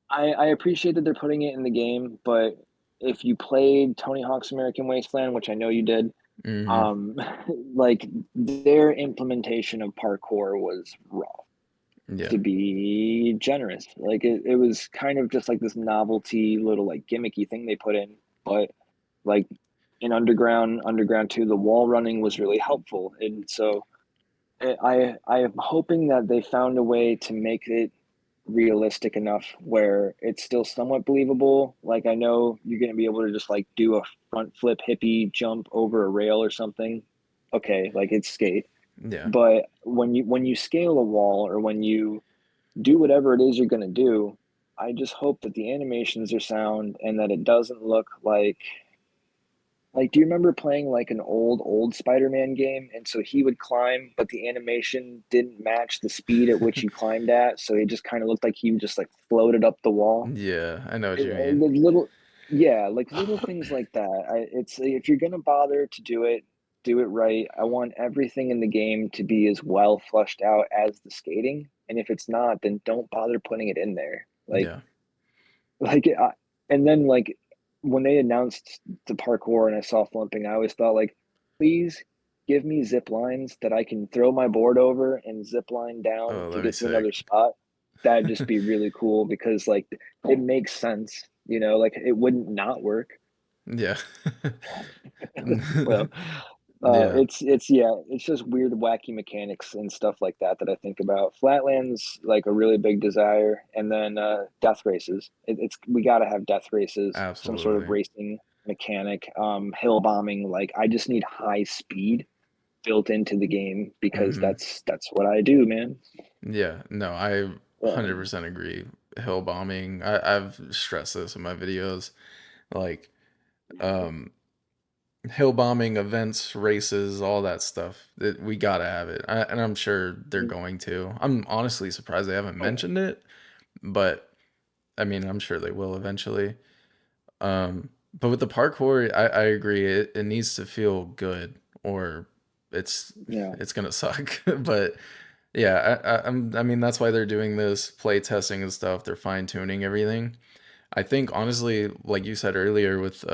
I appreciate that they're putting it in the game, but if you played Tony Hawk's American Wasteland, which I know you did, Hmm. um, like their implementation of parkour was raw, Yeah. to be generous. Like it was kind of just like this novelty little like gimmicky thing they put in, but like in underground 2 the wall running was really helpful, and so I am hoping that they found a way to make it realistic enough where it's still somewhat believable. Like I know you're going to be able to just like do a front flip hippie jump over a rail or something. Okay, like it's skate. Yeah. But when you scale a wall or when you do whatever it is you're going to do, I just hope that the animations are sound and that it doesn't look like, do you remember playing like an old Spider-Man game? And so he would climb, but the animation didn't match the speed at which he climbed at. So it just kind of looked like he just like floated up the wall. Yeah, I know what you mean. The little, yeah, like little things like that. It's if you're gonna bother to do it right. I want everything in the game to be as well flushed out as the skating. And if it's not, then don't bother putting it in there. Yeah. Like, and then like when they announced the parkour and I saw flipping, I always thought like, please give me zip lines that I can throw my board over and zip line down Oh, to that'd be get to another sick. spot. That'd just be really cool because like it makes sense, like it wouldn't not work. Yeah. Well, Yeah, it's yeah, it's just weird, wacky mechanics and stuff like that that I think about. Flatlands like a really big desire, and then death races. It's we got to have death races, some sort of absolutely. racing mechanic. Hill bombing. Like I just need high speed built into the game because Hmm. that's what I do, man. Yeah, no, I Um, 100% agree. Hill bombing, I've stressed this in my videos. Like, um, hill bombing events, races, all that stuff. We gotta have it, and I'm sure they're going to. I'm honestly surprised they haven't oh yeah, mentioned it, but I mean, I'm sure they will eventually. But with the parkour, I agree. It needs to feel good, or it's yeah, it's gonna suck. But yeah, I mean that's why they're doing this play testing and stuff. They're fine tuning everything. I think honestly, like you said earlier with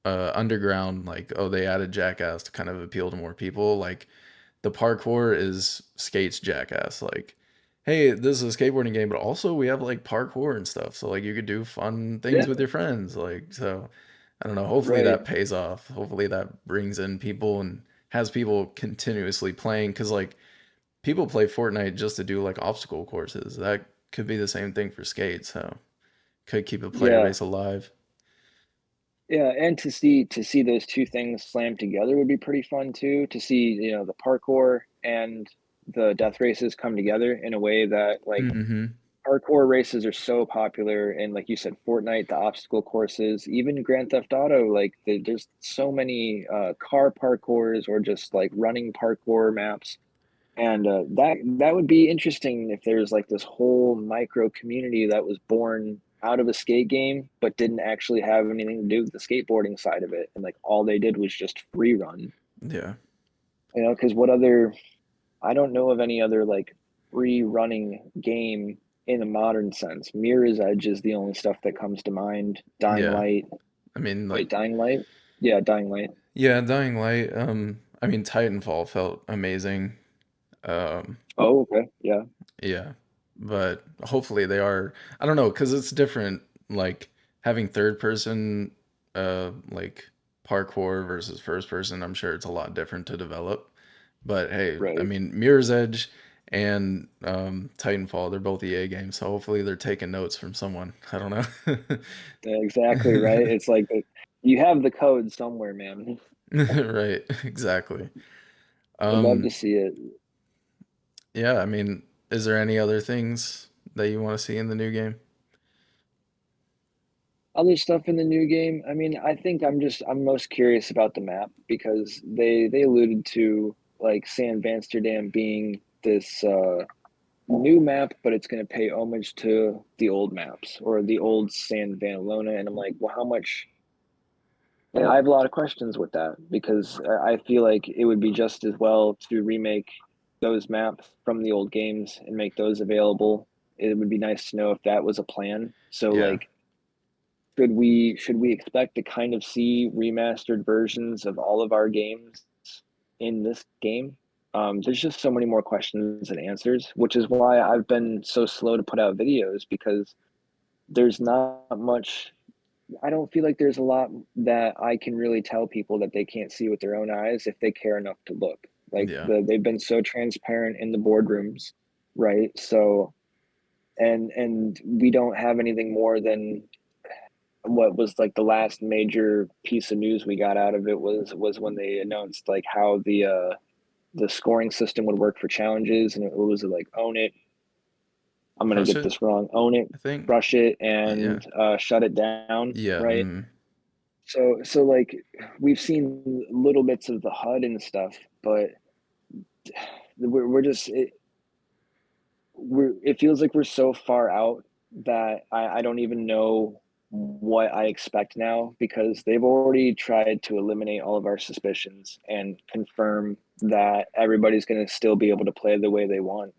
underground, like oh they added Jackass to kind of appeal to more people. Like the parkour is skates Jackass. Like hey, this is a skateboarding game, but also we have like parkour and stuff. So like you could do fun things yeah, with your friends. Like so, I don't know. Hopefully right, that pays off. Hopefully that brings in people and has people continuously playing because like people play Fortnite just to do like obstacle courses. That could be the same thing for skate. So could keep a player yeah. base alive. Yeah, and to see those two things slammed together would be pretty fun too. To see, the parkour and the death races come together in a way that like Hmm. parkour races are so popular and like you said, Fortnite, the obstacle courses, even Grand Theft Auto, like there's so many car parkours or just like running parkour maps. And that would be interesting if there's like this whole micro community that was born out of a skate game, but didn't actually have anything to do with the skateboarding side of it. And like all they did was just free run, Yeah. because what other, I don't know of any other like free running game in a modern sense. Mirror's Edge is the only stuff that comes to mind. Dying Yeah. Light. I mean, like, Wait, Dying Light? Yeah, Dying Light. yeah, Dying Light. I mean, Titanfall felt amazing. Um, Oh, okay. Yeah. yeah, but hopefully they are. I don't know, because it's different. Like having third person, like parkour versus first person. I'm sure it's a lot different to develop. But hey, I Right. mean, Mirror's Edge and Titanfall. They're both EA games, so hopefully they're taking notes from someone. I don't know. Yeah, exactly, right? It's like you have the code somewhere, man. Right, exactly. I'd love to Um, see it. yeah, I mean, is there any other things that you want to see in the new game? Other stuff in the new game, I mean, I think I'm most curious about the map because they alluded to like San Vansterdam being this new map, but it's going to pay homage to the old maps or the old San Vanalona, and I'm like, well, how much? And I have a lot of questions with that because I feel like it would be just as well to remake those maps from the old games and make those available. It would be nice to know if that was a plan. So Yeah, like should we expect to kind of see remastered versions of all of our games in this game? There's just so many more questions than answers, which is why I've been so slow to put out videos because there's not much. I don't feel like there's a lot that I can really tell people that they can't see with their own eyes if they care enough to look. Like yeah. they've been so transparent in the boardrooms, right? So and we don't have anything more than what was like the last major piece of news we got out of it was when they announced like how the scoring system would work for challenges, and it was like own it. I'm gonna Crush get it, this wrong. Own it, I think. crush it, Yeah, and shut it down. yeah. Right. So like we've seen little bits of the HUD and stuff, but we're just it feels like we're so far out that I don't even know what I expect now because they've already tried to eliminate all of our suspicions and confirm that everybody's going to still be able to play the way they want.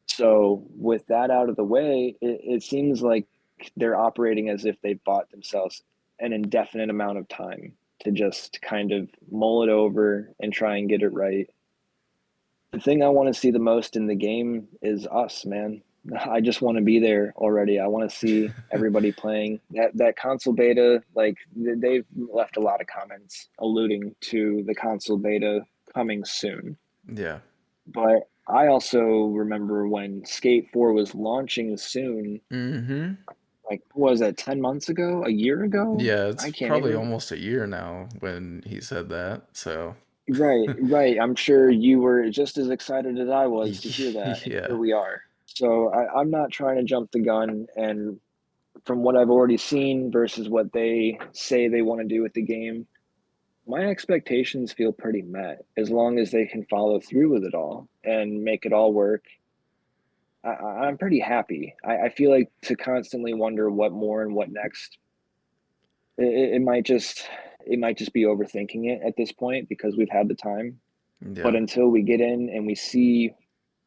So with that out of the way, it seems like they're operating as if they bought themselves an indefinite amount of time to just kind of mull it over and try and get it right. The thing I want to see the most in the game is us, man. I just want to be there already. I want to see everybody playing that console beta. Like they've left a lot of comments alluding to the console beta coming soon. Yeah. But I also remember when Skate 4 was launching soon, Mm-hmm. like what was that, 10 months ago, a year ago? Yeah, I it's can't probably even. almost a year now when he said that. So, Right, right. I'm sure you were just as excited as I was to hear that, and here yeah, we are. So I'm not trying to jump the gun, and from what I've already seen versus what they say they want to do with the game, my expectations feel pretty met as long as they can follow through with it all and make it all work. I'm pretty happy. I feel like to constantly wonder what more and what next, it might just be overthinking it at this point because we've had the time. But yeah, until we get in and we see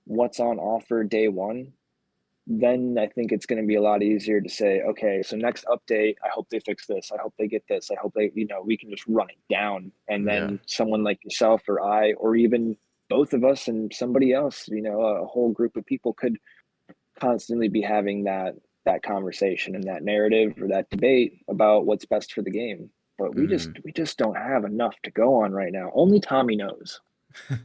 what's on offer day one, then I think it's going to be a lot easier to say, okay, so next update, I hope they fix this. I hope they get this. I hope we can just run it down. And yeah. then someone like yourself or I, or even both of us and somebody else, a whole group of people could constantly be having that conversation and that narrative or that debate about what's best for the game. But we just Mm. we just don't have enough to go on right now. Only Tommy knows.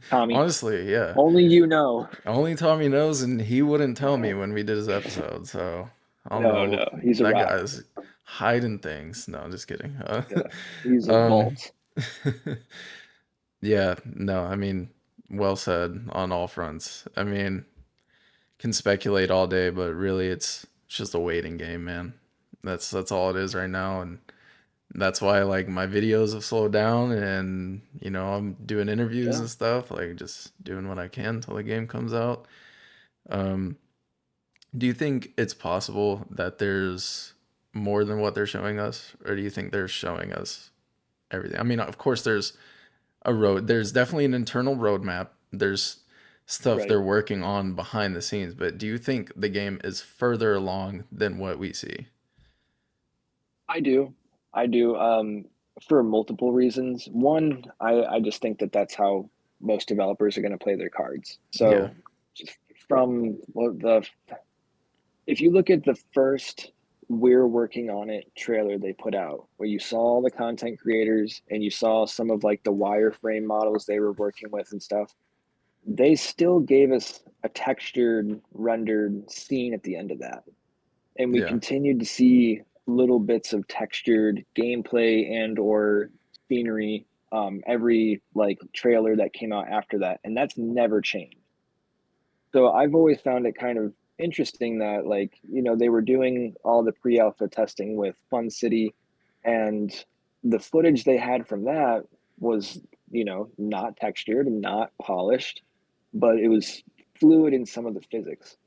Tommy, Honestly, yeah. only you know. Only Tommy knows, and he wouldn't tell me when we did his episode. So I don't No, know. no, he's a That rock. guy's hiding things. No, I'm just kidding. Yeah, he's a Um, vault. yeah, no, I mean, well said on all fronts. I mean, can speculate all day, but really it's just a waiting game, man. That's all it is right now, and that's why like my videos have slowed down, and I'm doing interviews Yeah, and stuff, like just doing what I can till the game comes out. Um, do you think it's possible that there's more than what they're showing us, or do you think they're showing us everything? I mean, of course, there's definitely an internal roadmap. There's stuff right. they're working on behind the scenes, but do you think the game is further along than what we see? I do. I do. For multiple reasons. One, I just think that that's how most developers are going to play their cards. Yeah, So, just from if you look at the first "We're working on it" trailer they put out, where you saw all the content creators and you saw some of like the wireframe models they were working with and stuff, they still gave us a textured, rendered scene at the end of that. And we Yeah. continued to see little bits of textured gameplay and or scenery every like trailer that came out after that, and that's never changed. So I've always found it kind of interesting that like they were doing all the pre-alpha testing with Fun City, and the footage they had from that was not textured and not polished, but it was fluid in some of the physics.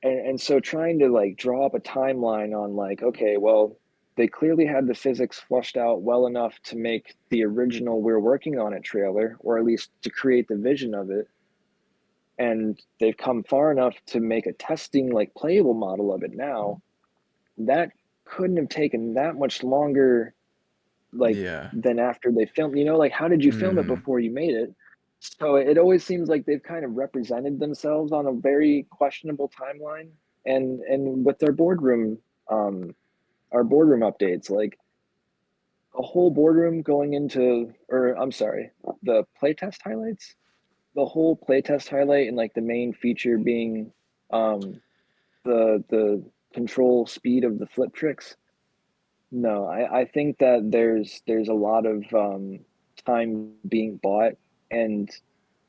And so trying to like draw up a timeline on like, okay, well, they clearly had the physics flushed out well enough to make the original We're Working on It trailer, or at least to create the vision of it. And they've come far enough to make a testing like playable model of it now. That couldn't have taken that much longer like Yeah. than after they filmed, like how did you film it Hmm. before you made it? So it always seems like they've kind of represented themselves on a very questionable timeline. And with their boardroom, um our boardroom updates, like a whole boardroom going into, or I'm sorry, the playtest highlights, the whole playtest highlight and like the main feature being um the control speed of the flip tricks. No, I think that there's a lot of time being bought, and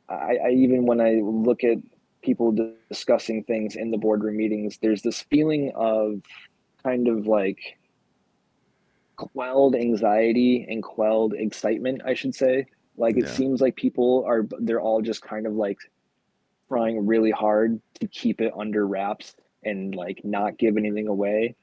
I even when I look at people discussing things in the boardroom meetings, there's this feeling of kind of like quelled anxiety and quelled excitement, I should say. Like it Yeah. seems like they're all just kind of like trying really hard to keep it under wraps and like not give anything away.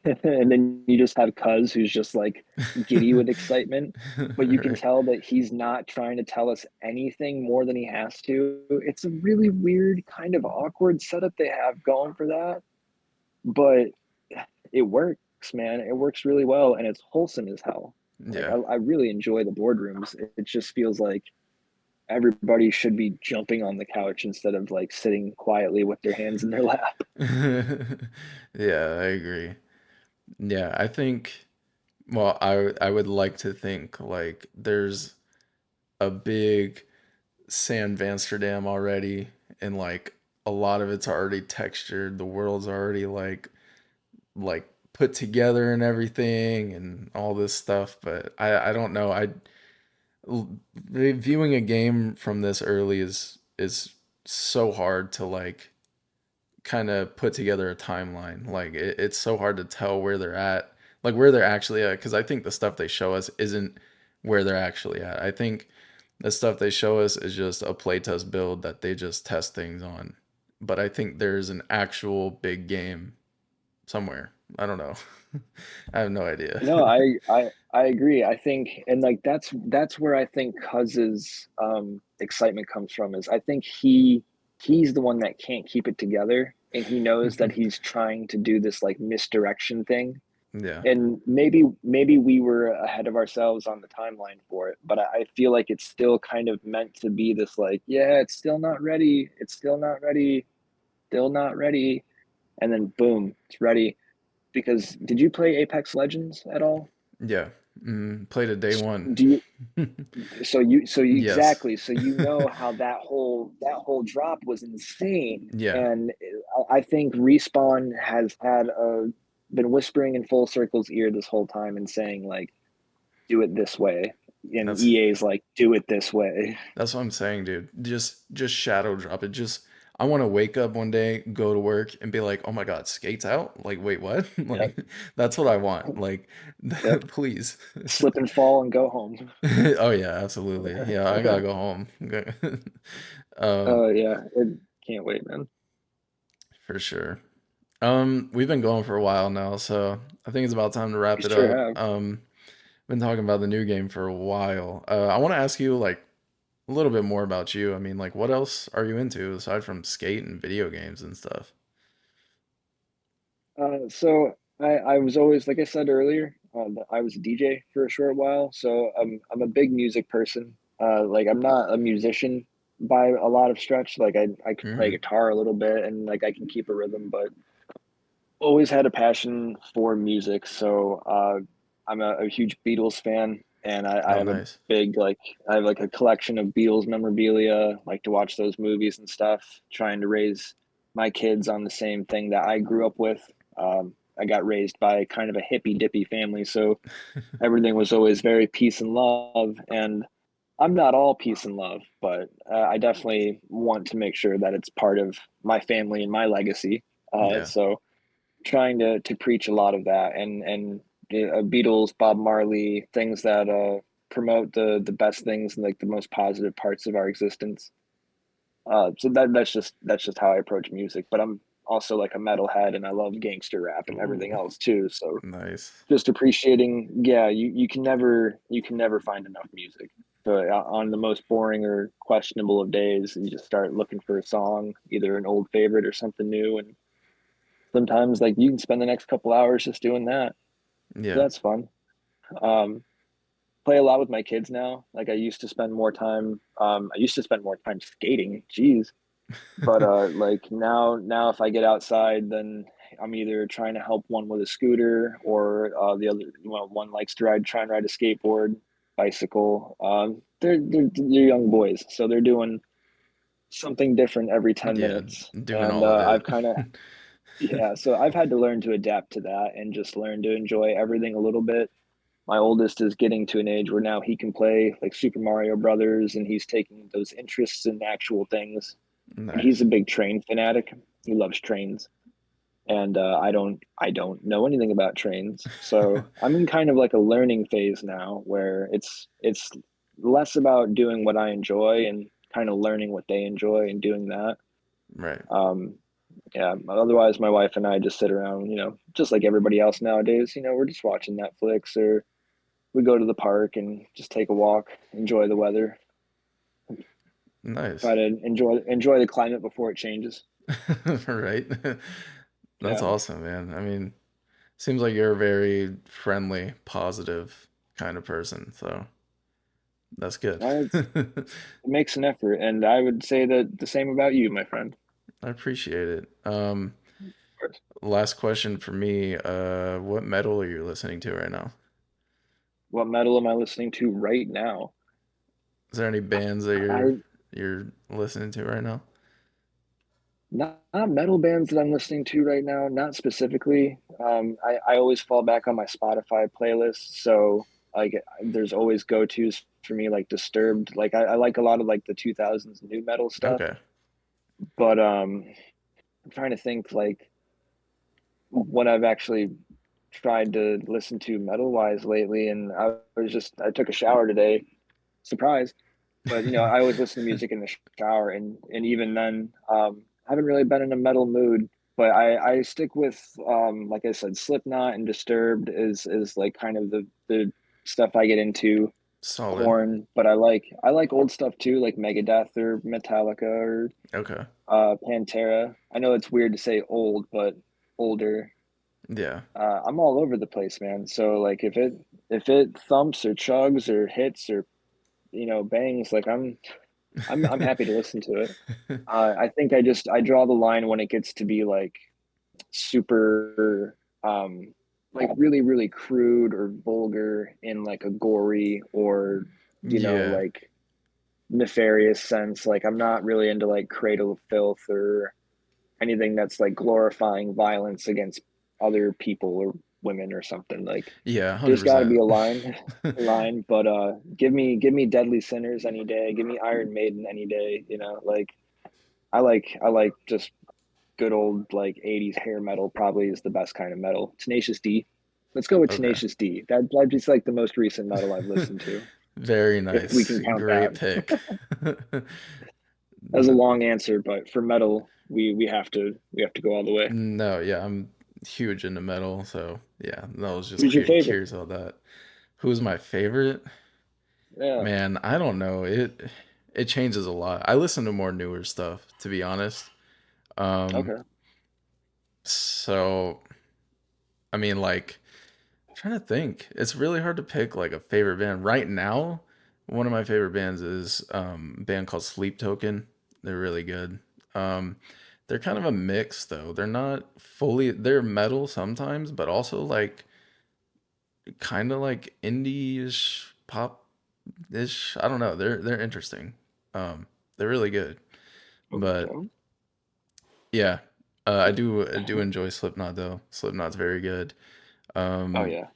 And then you just have Cuz who's just like giddy with excitement, but you can Right. tell that he's not trying to tell us anything more than he has to. It's a really weird, kind of awkward setup they have going for that, but it works, man. It works really well, and it's wholesome as hell. Like Yeah. I really enjoy the boardrooms. It just feels like everybody should be jumping on the couch instead of like sitting quietly with their hands in their lap. Yeah, I agree. Yeah, I think, well, I would like to think like there's a big San Vansterdam already, and like a lot of it's already textured. The world's already like put together and everything and all this stuff, but I don't know. Viewing a game from this early is so hard to like kind of put together a timeline. Like it's so hard to tell where they're at, like where they're actually at, because I think the stuff they show us isn't where they're actually at. I think the stuff they show us is just a playtest build that they just test things on. But I think there's an actual big game somewhere. I don't know. I have no idea. No, I agree. I think, and like that's where I think Cuz's excitement comes from. Is I think he's the one that can't keep it together, and he knows that he's trying to do this like misdirection thing. Yeah. And maybe we were ahead of ourselves on the timeline for it, but I feel like it's still kind of meant to be this like, yeah, it's still not ready, it's still not ready, still not ready, and then boom, it's ready. Because did you play Apex Legends at all? Yeah. Played it day one. Do you so you Yes. exactly, so you know how that whole drop was insane. Yeah. And I think Respawn has had a been whispering in Full Circle's ear this whole time and saying like, do it this way, and That's EA's like, do it this way. that's what I'm saying, dude. Just shadow drop it. Just I want to wake up one day, go to work, and be like, "Oh my God, skates out!" Like, wait, what? Yep, Like, that's what I want. Like, yep. please. Slip and fall and go home. Oh yeah, absolutely. Yeah, I gotta go home. Um, Oh yeah, it can't wait, man. for sure. We've been going for a while now, so I think it's about time to We wrap it sure up. have. Been talking about the new game for a while. I want to ask you like a little bit more about you. I mean, like, what else are you into aside from skate and video games and stuff? So I was always, like I said earlier, I was a DJ for a short while. So I'm a big music person. Like I'm not a musician by a lot of stretch. Like I could play Hmm. guitar a little bit and like I can keep a rhythm, but always had a passion for music. So I'm a huge Beatles fan. and I Oh, have a nice. big like I have like a collection of Beatles memorabilia. Like to watch those movies and stuff. Trying to raise my kids on the same thing that I grew up with. I got raised by kind of a hippy dippy family, so everything was always very peace and love. And I'm not all peace and love, but I definitely want to make sure that it's part of my family and my legacy. Yeah. So trying to preach a lot of that and Beatles, Bob Marley, things that promote the best things and like the most positive parts of our existence. So that's just how I approach music. But I'm also like a metalhead and I love gangster rap and everything Ooh, else too. So nice. just appreciating, yeah, you can never find enough music. So on the most boring or questionable of days, you just start looking for a song, either an old favorite or something new, and sometimes like you can spend the next couple hours just doing that. So Yeah. that's fun. Um, Play a lot with my kids now. Like I used to spend more time. I used to spend more time skating. Jeez, but like now if I get outside, then I'm either trying to help one with a scooter or the other one likes to try and ride a skateboard, bicycle. They're young boys, so they're doing something different every 10 Yeah, minutes. doing And all of it. I've kind of yeah, so I've had to learn to adapt to that and just learn to enjoy everything a little bit. My oldest is getting to an age where now he can play like Super Mario Brothers and he's taking those interests in actual things. And he's Nice. a big train fanatic. He loves trains. And I don't know anything about trains. So I'm in kind of like a learning phase now where it's less about doing what I enjoy and kind of learning what they enjoy and doing that. Right. Um, yeah, otherwise my wife and I just sit around, just like everybody else nowadays, we're just watching Netflix or we go to the park and just take a walk, enjoy the weather, Nice. try to enjoy the climate before it changes. Right. That's Yeah. awesome, man. I mean, seems like you're a very friendly, positive kind of person, so that's good. It makes an effort, and I would say that the same about you, my friend. I appreciate it. Of course. Last question for me. What metal are you listening to right now? What metal am I listening to right now? Is there any bands that you're I you're listening to right now? not metal bands that I'm listening to right now, not specifically. I always fall back on my Spotify playlist, so like there's always go-tos for me, like Disturbed. Like I like a lot of like the 2000s new metal stuff, Okay. but I'm trying to think like what I've actually tried to listen to metal wise lately, and I took a shower today, surprise. But I always listen to music in the shower, and even then, I haven't really been in a metal mood. But I stick with like I said, Slipknot and Disturbed is like kind of the stuff I get into. Solid. Corn, but I like old stuff too, like Megadeth or Metallica or Okay. Pantera. I know it's weird to say old, but older. Yeah. I'm all over the place, man. So like if it thumps or chugs or hits or bangs, like I'm happy to listen to it. I think I draw the line when it gets to be like super like really really crude or vulgar in like a gory or Yeah. like nefarious sense. Like I'm not really into like Cradle of Filth or anything that's like glorifying violence against other people or women or something. Like Yeah, there's got to be 100%. a line. But give me Deadly Sinners any day. Give me Iron Maiden any day. Like I like just good old like 80s hair metal. Probably is the best kind of metal. Tenacious D. Let's go with Okay. Tenacious D. That's just like the most recent metal I've listened to, Very if we nice. can count that. Great pick. That was a long answer, but for metal, we have to go all the way. No, yeah, I'm huge into metal, so yeah, that was just Who's your favorite? curious about that. Who's my favorite? Yeah. Man, I don't know. It changes a lot. I listen to more newer stuff, to be honest. Um, Okay. so I mean, like, I'm trying to think. It's really hard to pick like a favorite band right now. One of my favorite bands is a band called Sleep Token. They're really good. Um, they're kind of a mix though. They're metal sometimes, but also like kind of like indie-ish pop ish. I don't know. They're interesting. They're really good. But Okay. yeah, I do enjoy Slipknot though. Slipknot's very good. Oh Um, yeah.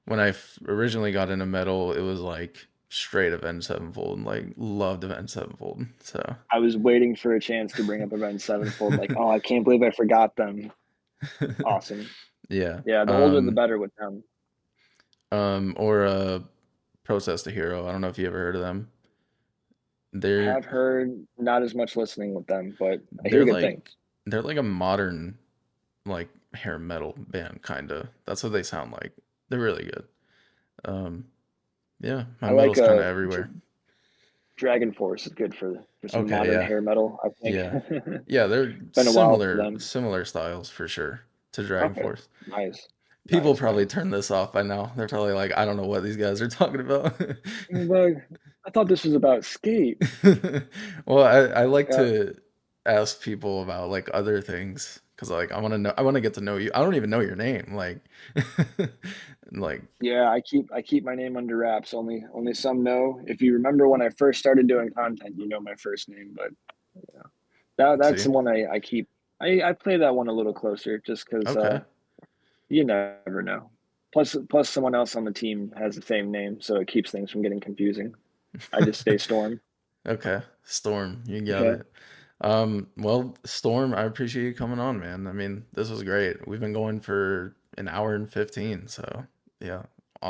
when I originally got into metal, it was like straight Avenged Sevenfold. Like loved Avenged Sevenfold. So I was waiting for a chance to bring up Avenged Sevenfold. Like, oh, I can't believe I forgot them. Awesome. yeah. Yeah, the older the better with them. Or Process the Hero. I don't know if you ever heard of them. They're Have heard, not as much listening with them, but I hear they're good things. like they're like a modern like hair metal band kinda. That's what they sound like. They're really good. Um, yeah, my I like metal's kind of everywhere. Dragon Force is good for some Okay, modern yeah, hair metal, I think. yeah, yeah. They're Been a while for them. similar styles for sure to Dragon Okay. Force. Nice. People Nice, probably nice. turn this off by now. They're probably like, I don't know what these guys are talking about. But I thought this was about skate. Well, I like Yeah. to ask people about like other things because like I want to get to know you. I don't even know your name. Like, like Yeah, I keep my name under wraps. Only some know. If you remember when I first started doing content, you know my first name, but yeah. That's see, the one I keep. I play that one a little closer just because okay, you never know. Plus someone else on the team has the same name, so it keeps things from getting confusing. I just stay Storm. okay, Storm, you got Yeah. it. Well, Storm, I appreciate you coming on, man. I mean, this was great. We've been going for an hour and 15, so yeah,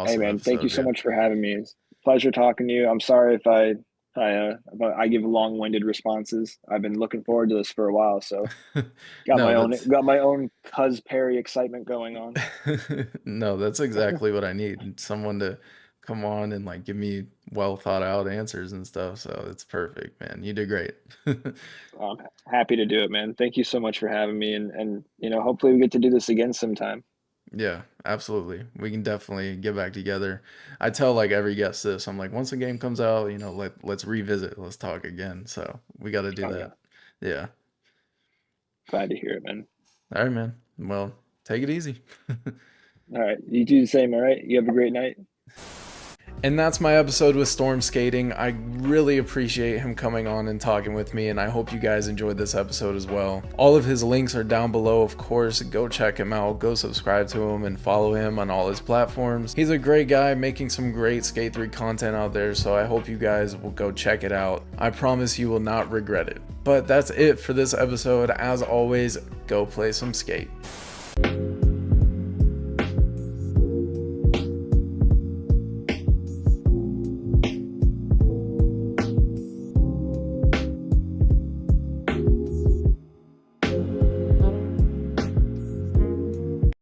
Hey awesome man, thank you episode, so dude. much for having me. It's a pleasure talking to you. I'm sorry if I give long-winded responses. I've been looking forward to this for a while, so No, that's got my own Cuz Perry excitement going on. no, that's exactly what I need. Someone to come on and like give me well thought out answers and stuff. So it's perfect, man. You did great. I'm happy to do it, man. Thank you so much for having me, and hopefully we get to do this again sometime. Yeah, absolutely. We can definitely get back together. I tell like every guest this. I'm like, once a game comes out, let's revisit, let's talk again. So we got to do Oh that. yeah, Yeah. glad to hear it, man. All right, man. Well, take it easy. All right, you do the same. All right, you have a great night. And that's my episode with Storm Skating. I really appreciate him coming on and talking with me, and I hope you guys enjoyed this episode as well. All of his links are down below, of course. Go check him out, go subscribe to him, and follow him on all his platforms. He's a great guy making some great Skate 3 content out there, so I hope you guys will go check it out. I promise you will not regret it. But that's it for this episode. As always, go play some skate.